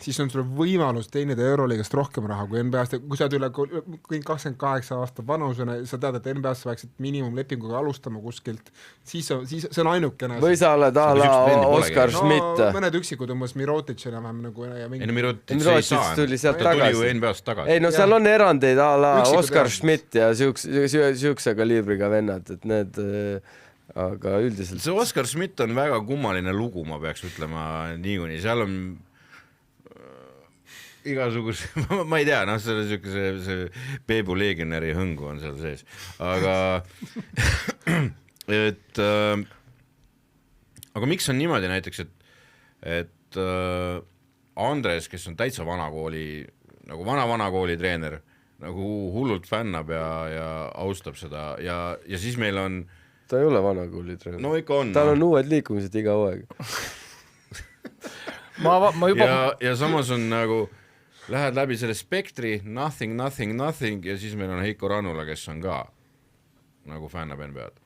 siis on sul võimalus teenida Euroliigast rohkem raha kui NBA-st. Kui sa oled üle 28 aasta vanusene, sa tead, et NBA-st vaikselt miinimumlepinguga alustama kuskilt, siis see on ainukene.
Või sa oled Oskar Schmidt.
Mõned üksikud umbes Mirotic enam nagu
Mirotic
tuli sealt tagasi.
Tuli ju NBA-st tagasi.
Ei, no seal on erandeid Oskar Schmidt ja siukse kaliibriga vennad, et need aga üldiselt.
See Oskar Schmidt on väga kummaline lugu, ma peaks ütlema niikuni. Seal on igasuguse, ma ei tea, see Peebu Legionäri hõngu on seal sees, aga aga miks on niimoodi näiteks, et Andres, kes on täitsa vanakooli, nagu vanakooli treener, nagu hullult fännab ja austab seda ja siis meil on
ta ei ole vanakooli treener.
No ikka on.
Tal on uued liikumised iga aeg.
ma juba...
ja samas on nagu lähed läbi selle spektri, nothing ja siis meil on Heiko Rannula, kes on ka nagu fännab NBA-d.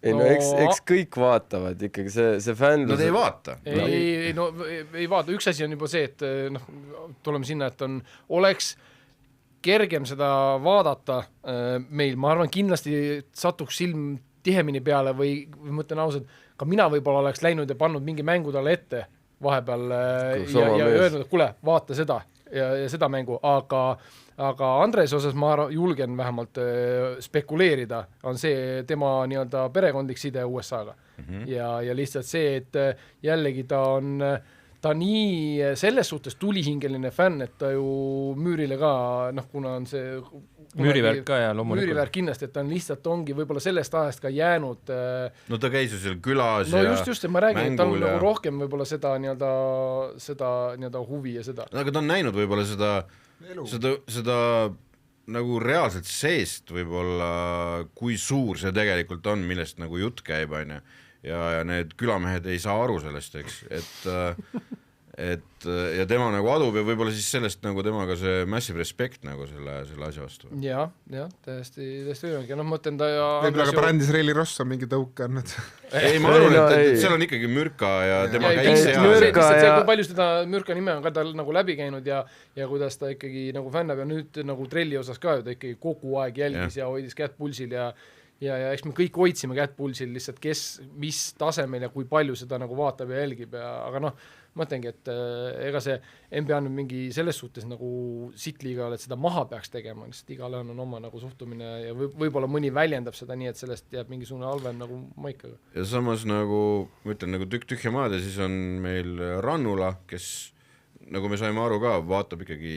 Ei no eks kõik vaatavad ikkagi see fänn.
Nad ei vaata.
Ei vaata. Üks asi on juba see, et tuleme sinna, et oleks kergem seda vaadata meil. Ma arvan, kindlasti satuks silm tihemini peale või mõtlen ausalt, ka mina võib-olla oleks läinud ja pannud mingi mängu talle ette vahepeal ja öelnud, et kuule, vaata seda ja seda mängu, aga Andres osas ma julgen vähemalt spekuleerida, on see tema nii-öelda perekondlik side USA-ga. Ja lihtsalt see, et jällegi ta nii selles suhtes tulihingeline fänn, et ta ju Müürile ka, kuna on see
Müürivärk ka ja loomulikult.
Müürivärk kindlasti, et ta on lihtsalt ongi võib-olla sellest ajast ka jäänud.
No ta käis ju seal külas
ja just, ma räägin, et ta on nagu rohkem võib-olla seda huvi ja seda.
Aga ta on näinud võib-olla seda nagu reaalselt seest võib-olla, kui suur see tegelikult on, millest nagu jutt käib, ja need külamehed ei saa aru sellest, eks, et ja tema nagu adub ja võib-olla siis sellest nagu temaga see massive respect nagu selle asja vastu.
Jah, täiesti võimegi. No mõtlen ta ja...
Võib-olla ka Brandis Reili Ross on mingi tõuke andnud.
Ei, ma arvan, et seal on ikkagi Mürka ja tema käis
see, kui palju seda Mürka nime on ka tal nagu läbi käinud ja kuidas ta ikkagi nagu fännab ja nüüd nagu trelli osas ka ju ta ikkagi kogu aeg jälgis ja hoidis kätt pulsil ja eks me kõik hoidsime kätt pulsil lihtsalt, kes, mis tasemel ja kui palju seda nagu vaatab ja jälgib aga mõtlengi, et ega see NBA on mingi selles suhtes nagu sitliiga, et seda maha peaks tegema, lihtsalt igale on oma nagu suhtumine ja võib-olla mõni väljendab seda nii, et sellest jääb mingisugune halvem nagu maikaga.
Ja samas nagu, ma ütlen, nagu tühja maad ja siis on meil Rannula, kes nagu me saime aru ka, vaatab ikkagi,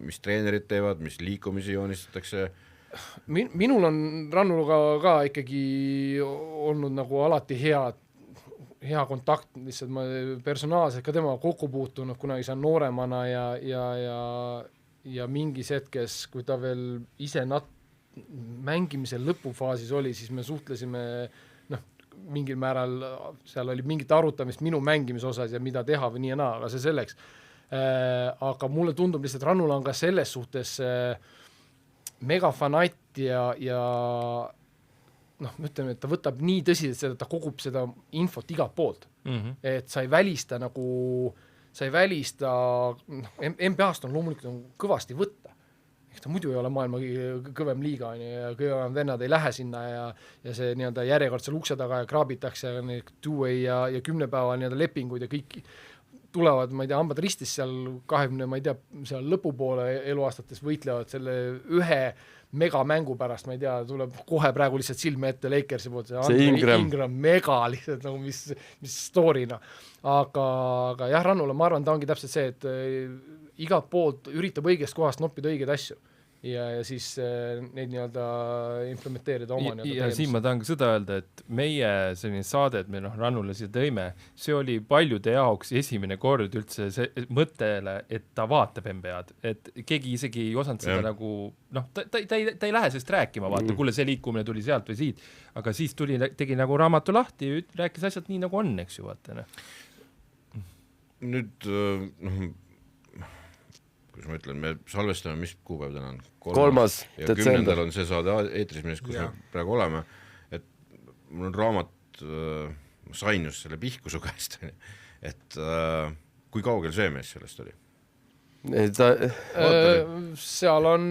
mis treenerid teevad, mis liikumisi joonistatakse.
Minul on Rannuluga ka ikkagi olnud nagu alati hea kontakt, lihtsalt ma personaalselt ka tema kokku puutunud, kunagi saan nooremana ja mingis hetkes, kui ta veel ise mängimisel lõpufaasis oli, siis me suhtlesime mingil määral, seal oli mingit arutamist minu mängimise osas ja mida teha või nii ja naa, aga see selleks. Aga mulle tundub lihtsalt, Rannula on ka selles suhtes megafanatt ja ütleme, et ta võtab nii tõsiselt seda, et ta kogub seda infot igalt poolt. Et sa ei välista NBA-st on loomulikult kõvasti võtta. Eks ta muidu ei ole maailma kõvem liiga ja kõvem vennad ei lähe sinna ja see nii-öelda järjekord seal ukse taga ja kraabitakse two-way ja 10 päeva nii-öelda lepinguid ja kõik tulevad, ma ei tea, hambad ristis seal 20, ma ei tea, seal lõpupoole eluaastates võitlevad selle ühe megamängu pärast, ma ei tea, tuleb kohe praegu lihtsalt silme ette Lakersi poolt,
see
Ingram mega lihtsalt nagu mis story'na. Aga jah, Rannula, ma arvan, ta ongi täpselt see, et igalt poolt üritab õigest kohast noppida õigeid asju. Ja siis neid nii-öelda implementeerida oma
ja siin ma tahan ka seda öelda, et meie selline saade, et me Rannule siia tõime, see oli paljude jaoks esimene kord üldse see mõttele, et ta vaatab NBA-d, et keegi isegi ei osanud seda nagu, ta ei lähe sellest rääkima, vaata, kuule see liikumine tuli sealt või siit, aga siis tegi nagu raamatu lahti ja rääkis asjad nii nagu on, eks ju, vaata.
Nüüd, kus ma ütlen, me salvestame, mis kuupäev täna on?
3.
ja 10. on see saade eetris, milles, kus me praegu oleme, et mul on raamat, sain just selle pihku su käest, et kui kaugel see mees sellest oli?
Seal on,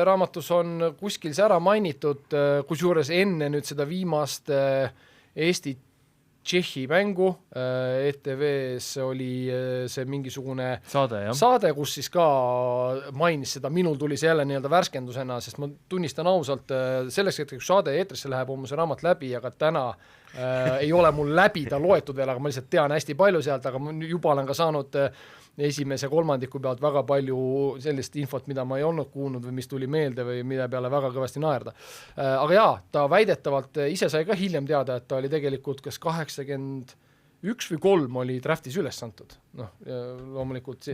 raamatus on kuskil see ära mainitud, kusjuures enne nüüd seda viimast Eesti Tšehhi mängu, ETV-s oli see mingisugune saade, kus siis ka mainis seda, minul tuli see jälle nii-öelda värskendusena, sest ma tunnistan ausalt, selleks hetkeks, kui saade eetrisse läheb, on mu see raamat läbi, aga täna ei ole mul läbi ta loetud veel, aga ma lihtsalt tean hästi palju sealt, aga ma juba olen ka saanud esimese kolmandiku pealt väga palju sellist infot, mida ma ei olnud kuulnud või mis tuli meelde või mille peale väga kõvasti naerda. Aga jaa, ta väidetavalt ise sai ka hiljem teada, et ta oli tegelikult kas 81 või 3 oli draftis üles antud. Loomulikult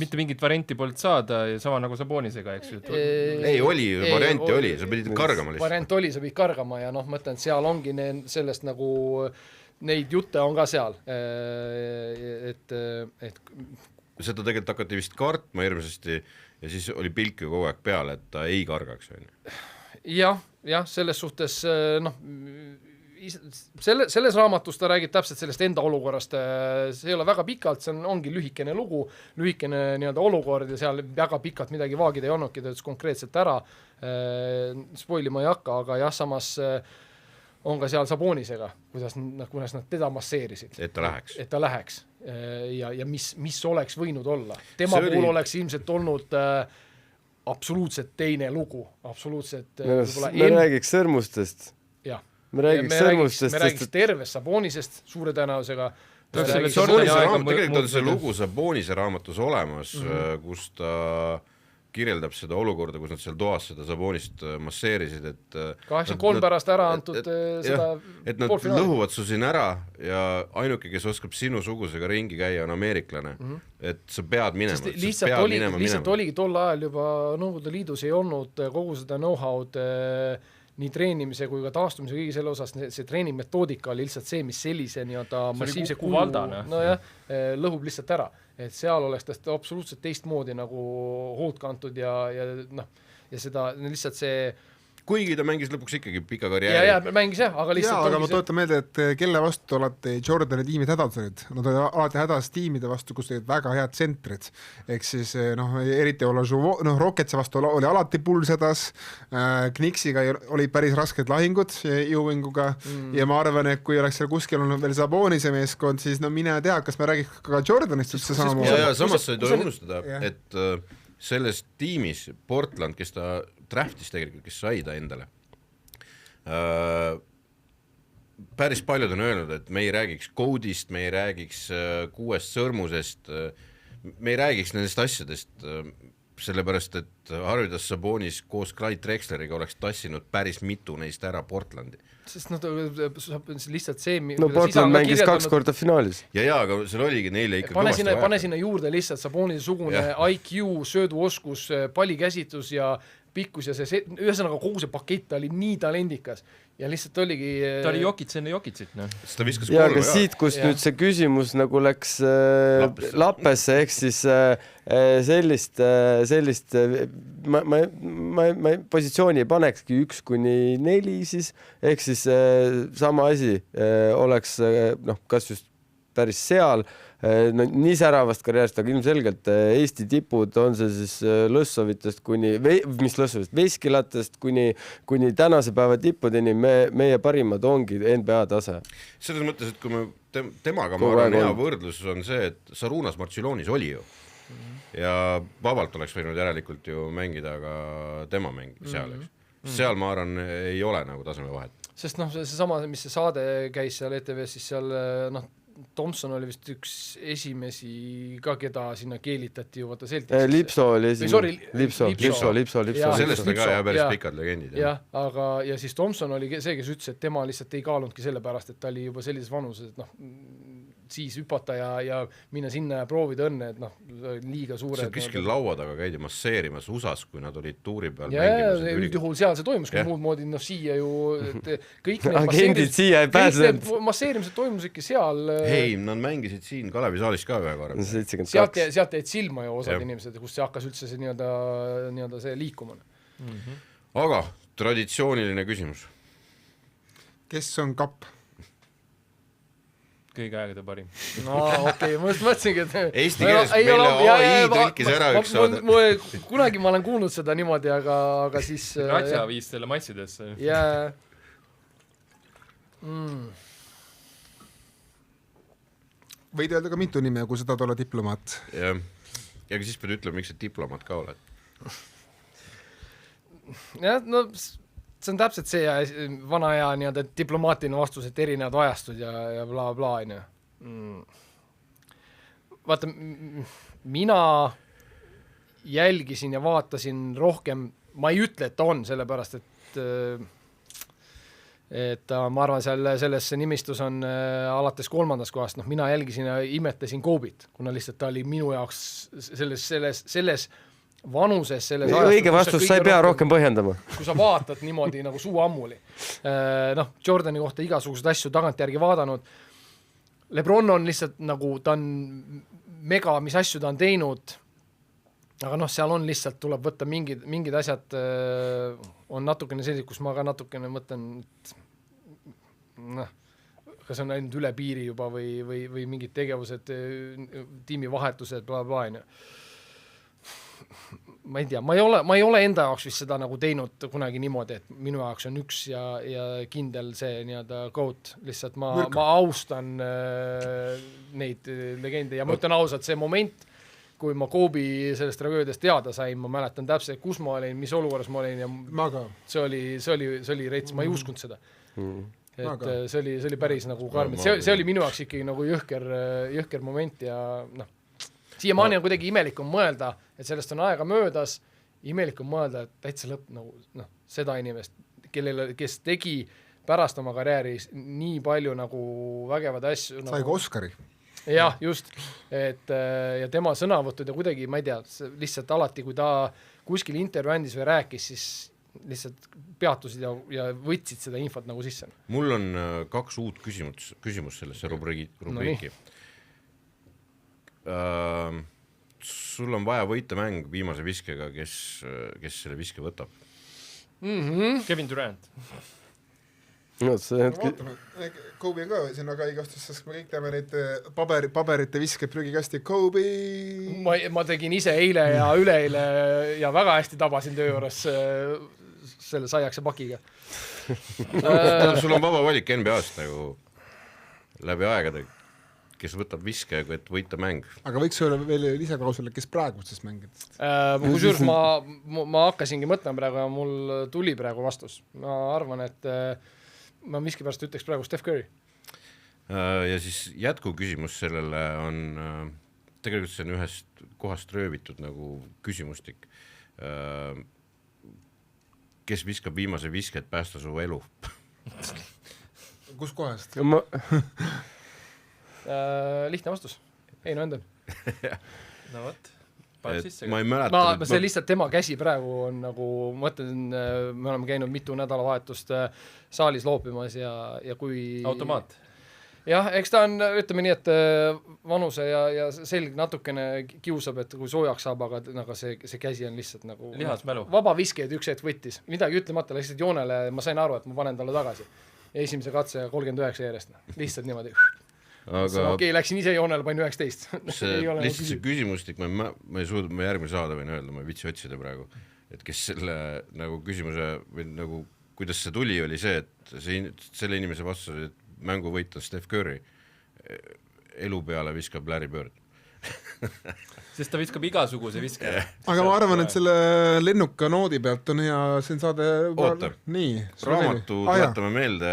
mitte mingit varianti polnud saada ja sama nagu Sabonisega, eks ju?
Ei, varianti oli, sa pidid kargama lihtsalt.
Variant oli, sa pidid kargama ja mõtlen, et seal ongi sellest nagu neid jutte on ka seal, et
seda tegelikult hakati vist kartma hirmsasti ja siis oli pilk ju kogu aeg peale, et ta ei kargaks.
Jah, selles suhtes, selles raamatus ta räägib täpselt sellest enda olukorrast, see ei ole väga pikalt, see ongi lühikene lugu, lühikene nii-öelda olukord ja seal väga pikalt midagi vaagida ei olnudki, ta ütles konkreetselt ära, spoilima ei hakka, aga jah, samas on ka seal Sabonisega, kuidas nad teda masseerisid.
Et ta läheks.
Ja mis oleks võinud olla. Tema puhul oleks ilmselt olnud absoluutselt teine lugu. Absoluutselt.
Me räägiks sõrmustest.
Jah.
Me räägiks
tervest Sabonisest suure tõenäosega.
Tegelikult on see lugu Sabonise raamatus olemas, kus ta kirjeldab seda olukorda, kus nad seal toas seda Sabonist masseerisid, et
83 pärast ära antud seda
et nad lõhuvad su siin ära ja ainuke, kes oskab sinu sugusega ringi käia, on ameeriklane, et sa pead minema.
Lihtsalt oligi tol ajal juba Nõukogude Liidus ei olnud kogu seda know-how'd nii treenimise kui ka taastumise kõigi selle osas, see treenimetoodika oli lihtsalt see, mis sellise nii-öelda massiivse lõhub lihtsalt ära, et seal oleks ta absoluutselt teistmoodi nagu hoolt kantud ja seda lihtsalt see
kuigi ta mängis lõpuks ikkagi pika karjääri.
Ja mängis jah, aga lihtsalt
aga ma tuletan meelde, et kelle vastu alati Jordani tiimid hädad olid. Nad olid alati hädas tiimide vastu, kus olid väga head tsentrid. Ehk siis eriti Rocketsi vastu oli alati Bulls hädas, Knicksiga oli päris rasked lahingud Ewinguga ja ma arvan, et kui oleks seal kuskil olnud veel Sabonise meeskond, siis mine tea, kas me räägiks ka Jordanist üldse samamoodi.
Ja samas sa ei tule unustada, et selles tiimis Portland, kes ta draftis tegelikult, kes sai ta endale. Päris paljud on öelnud, et me ei räägiks koodist, me ei räägiks 6 sõrmusest, me ei räägiks nendest asjadest, sellepärast, et Arvidas Sabonis koos Clyde Drexleriga oleks tassinud päris mitu neist ära Portlandi.
Sest lihtsalt see...
Portland mängis 2 korda finaalis.
Ja, aga seal oligi neile ikka kõvasti vaja.
Pane sinna juurde lihtsalt Sabonise sugune IQ, sööduoskus, pallikäsitus ja pikkus ja see ühesõnaga kogu see pakett oli nii talendikas ja lihtsalt oligi...
Ta oli Jokits enne Jokitsit,
Ta viskas
ja aga siit, kus nüüd see küsimus nagu läks lappesse, ehk siis sellist ma positsiooni ei panekski 1-4 siis, ehk siis sama asi oleks kas just päris seal, no nii säravast karjäärist, aga ilmselgelt Eesti tipud on see siis Lõssovitest Veskilatest kuni tänase päeva tippudeni, meie parimad ongi NBA tase.
Selles mõttes, et kui me temaga ma arvan hea võrdlus on see, et Sarunas Marcilonis oli ju ja vabalt oleks võinud järelikult ju mängida ka tema seal, eks. Seal ma arvan ei ole nagu taseme vahet.
Sest see sama, mis see saade käis seal ETV-s, siis seal Thompson oli vist üks esimesi ka, keda sinna keelitati ju vaata Celtics.
Lipso oli esimene. Lipso.
Sellest on ka päris pikad legendid.
Ja siis Thompson oli see, kes ütles, et tema lihtsalt ei kaalunudki selle pärast, et ta oli juba sellises vanuses, et siis hüpata ja minna sinna ja proovida õnne, et liiga suure.
See kuskil laua taga käidi masseerimas USAs, kui nad olid tuuri peal.
Ja üldjuhul seal see toimus, kui muud moodi, siia ju kõik
agendid siia ei pääsenud.
Masseerimised toimus ikka seal.
Ei, nad mängisid siin Kalevi saalis ka ühe korra.
Sealt jäid silma ju osad inimesed, kus see hakkas üldse see nii-öelda see liikuma.
Aga traditsiooniline küsimus.
Kes on kapp?
Kõige aegade parim.
No okei, ma just mõtlesingi, et
Eesti keeles meile AI tõlkis ära üks saade.
Kunagi ma olen kuulnud seda niimoodi, aga siis
Ratsa viis selle massidesse.
Jaa.
Võid öelda ka mitu nime, kui sa tahad olla diplomaat.
Ja ka siis pead ütlema, miks sa diplomaat ka oled.
Jah, no see on täpselt see vana hea nii-öelda diplomaatiline vastus, et erinevad ajastud ja bla bla. Vaata, mina jälgisin ja vaatasin rohkem, ma ei ütle, et ta on, sellepärast, et ma arvan, selles nimistus on alates 3. kohast, mina jälgisin ja imetlesin Koobit, kuna lihtsalt ta oli minu jaoks selles vanuses, selles ajast.
Õige vastus, sa ei pea rohkem põhjendama.
Kui sa vaatad niimoodi nagu suu ammuli. Jordani kohta igasugused asju tagantjärgi vaadanud. Lebron on lihtsalt nagu, ta on mega, mis asju ta on teinud, aga seal on lihtsalt, tuleb võtta mingid asjad, on natukene sellised, kus ma ka natukene mõtlen, kas on ainult üle piiri juba või mingid tegevused, tiimivahetused, bla bla. Ma ei tea, ma ei ole enda jaoks vist seda nagu teinud kunagi niimoodi, et minu jaoks on üks ja kindel see nii-öelda GOAT, lihtsalt ma austan neid legende ja ma ütlen ausalt, see moment, kui ma Kobe sellest tragöödiast teada sain, ma mäletan täpselt, kus ma olin, mis olukorras ma olin ja see oli reits, ma ei uskunud seda. Et see oli päris nagu karm, see oli minu jaoks ikkagi nagu jõhker moment ja siiamaani on kuidagi imelik on mõelda, et sellest on aega möödas, imelik on mõelda, et täitsa lõpp nagu seda inimest, kes tegi pärast oma karjääri nii palju nagu vägevad asju.
Sai ka Oscari.
Jah, just. Ja tema sõnavõttud ja kuidagi, ma ei tea, lihtsalt alati, kui ta kuskil intervjuu andis või rääkis, siis lihtsalt peatusid ja võtsid seda infot nagu sisse.
Mul on 2 uut küsimus sellesse rubriiki. Sul on vaja võita mäng viimase viskega, kes selle viske võtab?
Kevin Durant.
Kobe on ka sinna ka igastus, sest me kõik teame neid paberite viske prügikasti. Kobe!
Ma tegin ise eile ja üleeile ja väga hästi tabasin töö juures selle saiakse pakiga.
Sul on vaba valik NBA-st nagu läbi aegade, kes võtab viske, et võita mäng. Aga
võiks olla veel lisaklausule, kes praegustest mängidest?
Kusjuures ma hakkasingi mõtlema praegu ja mul tuli praegu vastus. Ma arvan, et ma miski pärast ütleks praegu Steph Curry.
Ja siis jätku küsimus sellele on, tegelikult see on ühest kohast röövitud nagu küsimustik. Kes viskab viimase viske, et päästa su elu?
Kus kohast?
Lihtne vastus. Heino Endel.
No võt, paneb sisse.
Ma ei mäleta.
See lihtsalt tema käsi praegu on nagu, mõtlen, me oleme käinud mitu nädalavahetust saalis loopimas ja kui...
Automaat.
Jah, eks ta on, ütleme nii, et vanuse ja selg natukene kiusab, et kui soojaks saab, aga see käsi on lihtsalt nagu...
Lihasmälu.
Vaba viskeid üks hetk võttis. Midagi ütlemata läksid joonele, ma sain aru, et ma panen talle tagasi. Esimese katse 39 järjest. Lihtsalt niimoodi. Okei, läksin ise joonele, panin 19.
Lihtsalt see küsimustik, ma ei suuda, ma järgmine saada võin öelda, ma ei vitsi otsida praegu, et kes selle nagu küsimuse või nagu kuidas see tuli, oli see, et selle inimese vastus oli, et mängu võita Steph Curry, elu peale viskab Larry Bird.
Sest ta viskab igasuguse viske.
Aga ma arvan, et selle lennuka noodi pealt on hea siin saade...
Oota, raamatu tuletame meelde,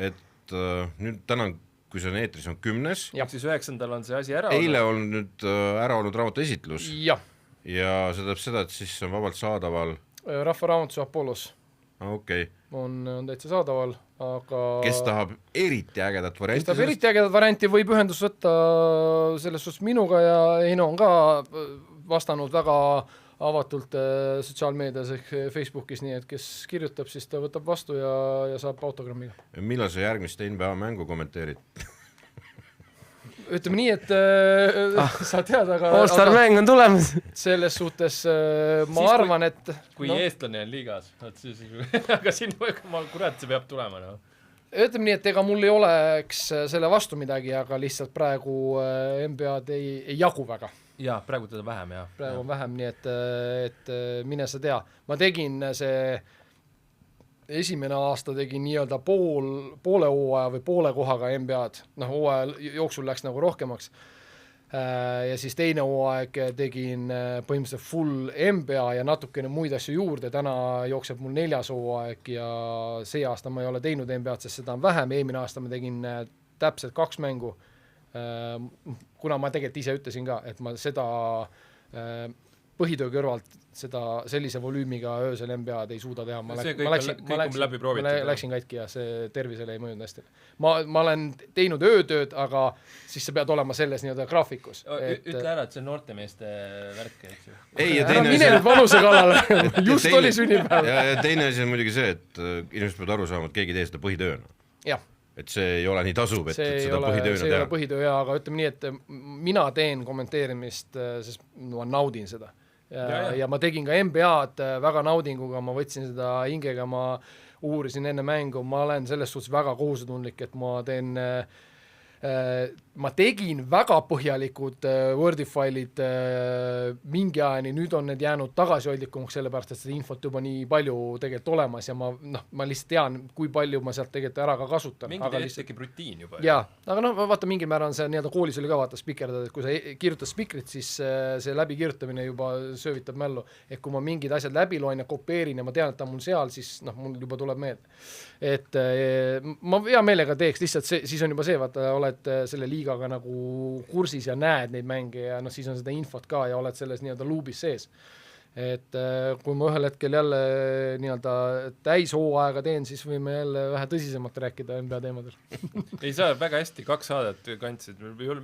et nüüd täna, kui see on eetris, on 10.
Siis 9. on see asi ära
Eile on nüüd ära olnud raamatu esitlus.
Ja
see tähendab seda, et siis on vabalt saadaval
Rahva Raamatus Apollos on täitsa saadaval, aga
kes tahab eriti ägedat
varianti, võib ühendus võtta selles suhtes minuga ja Heino on ka vastanud väga avatult sotsiaalmeedias ehk Facebookis, nii et kes kirjutab, siis ta võtab vastu ja saab autogrammiga.
Millal sa järgmist NBA mängu kommenteerid?
Ütleme nii, et sa tead, aga
All-Star mäng on tulemas.
Selles suhtes ma arvan, et
kui eestlane on liigas, aga siin ma kurat, see peab tulema.
Ütleme nii, et ega mul ei oleks selle vastu midagi, aga lihtsalt praegu NBA-d ei jagu väga.
Jaa, praegu teda vähem, jah.
Praegu on vähem, nii et mine sa tea. Ma tegin see esimene aasta tegin nii-öelda poole hooaja või poole kohaga NBA-d, hooaja jooksul läks nagu rohkemaks ja siis teine hooaeg tegin põhimõtteliselt full NBA ja natukene muid asju juurde, täna jookseb mul 4. hooaeg ja see aasta ma ei ole teinud NBA-d, sest seda on vähem, eelmine aasta ma tegin täpselt 2 mängu, kuna ma tegelikult ise ütlesin ka, et ma seda põhitöö kõrvalt sellise volüümiga öösel NBA-d ei suuda teha. Ma läksin katki ja see tervisele ei mõjunud hästi. Ma olen teinud öötööd, aga siis sa pead olema selles nii-öelda graafikus.
Ütle ära, et see on noortemeeste värk.
Ära mine nüüd vanuse kallale, just oli sünnipäev.
Ja teine asi on muidugi see, et inimesed peavad aru saama, et keegi tee seda põhitööna.
Jah.
Et see ei ole nii tasuv, et seda põhitööna teha.
See ei ole põhitöö, aga ütleme nii, et mina teen kommenteerimist, sest ma naudin seda. Ja ma tegin ka NBA-d väga naudinguga, ma võtsin seda hingega, ma uurisin enne mängu, ma olen selles suhtes väga kohusetundlik, et ma tegin väga põhjalikud Wordi-failid mingi ajani, nüüd on need jäänud tagasihoidlikumaks, sellepärast, et seda infot juba nii palju tegelikult olemas ja ma lihtsalt tean, kui palju ma sealt tegelikult ära ka kasutan.
Mingi tekib rutiin juba.
Jaa, aga vaata mingil määral see nii-öelda koolis oli ka vaata spikerdada, et kui sa kirjutad spikrit, siis see läbikirjutamine juba söövitab mällu. Et kui ma mingid asjad läbi loen ja kopeerin ja ma tean, et ta on mul seal, siis mul juba tuleb meelde. Et ma hea meelega teeks, lihtsalt siis on juba see, vaata, oled selle liigaga nagu kursis ja näed neid mänge ja siis on seda infot ka ja oled selles nii-öelda luubis sees. Et kui ma ühel hetkel jälle nii-öelda täis hooaega teen, siis võime jälle vähe tõsisemalt rääkida NBA teemadel.
Ei saa väga hästi 2 saadet kantsid,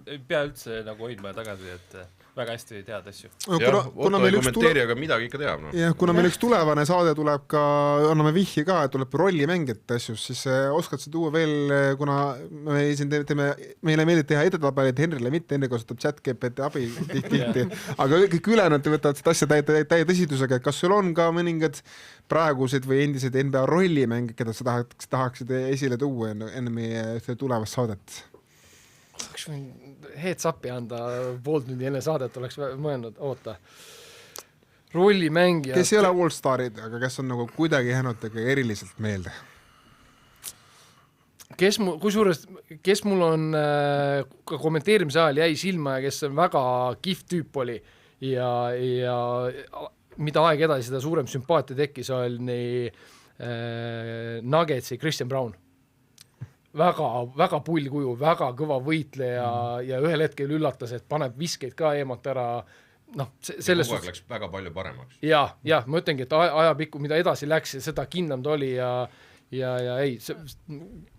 ei pea üldse nagu hoidma tagasi, et väga hästi tead asju.
Otto ei kommenteeri, aga midagi ikka teab.
Jah, kuna meil üks tulevane saade tuleb ka, anname vihje ka, et tuleb rollimängijate asjus, siis oskad sa tuua veel, kuna me siin meile meeldib teha edetabelit Henrile, mitte Henri kasutab chat-GPT abi tihti, aga kõik ülejäänud võtavad seda asja täie tõsidusega, et kas sul on ka mõningad praegused või endised NBA rollimängid, keda sa tahaksid esile tuua enne meie tulevast saadet?
Kas võin heads upi anda poolt nüüd enne saadet oleks mõelnud, oota. Rollimängijad.
Kes ei ole All-Starid, aga kes on nagu kuidagi jäänud eriliselt meelde? Kes mul on ka kommenteerimise ajal jäi silma ja kes on väga kihvt tüüp oli ja mida aeg edasi seda suurem sümpaatia tekkis oli Nuggetsi Christian Brown. Väga pull kuju, väga kõva võitleja ja ühel hetkel üllatas, et paneb viskeid ka eemalt ära. Selles
kogu aeg läks väga palju paremaks.
Ja, ma ütlengi, et ajapikku, mida edasi läks, seda kindlam ta oli ja ei,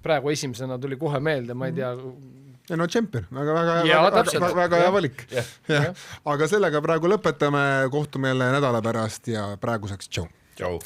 praegu esimesena tuli kohe meelde, ma ei tea.
Champion, väga hea valik. Aga sellega praegu lõpetame, kohtume jälle nädala pärast ja praeguseks tšau.
Tšau.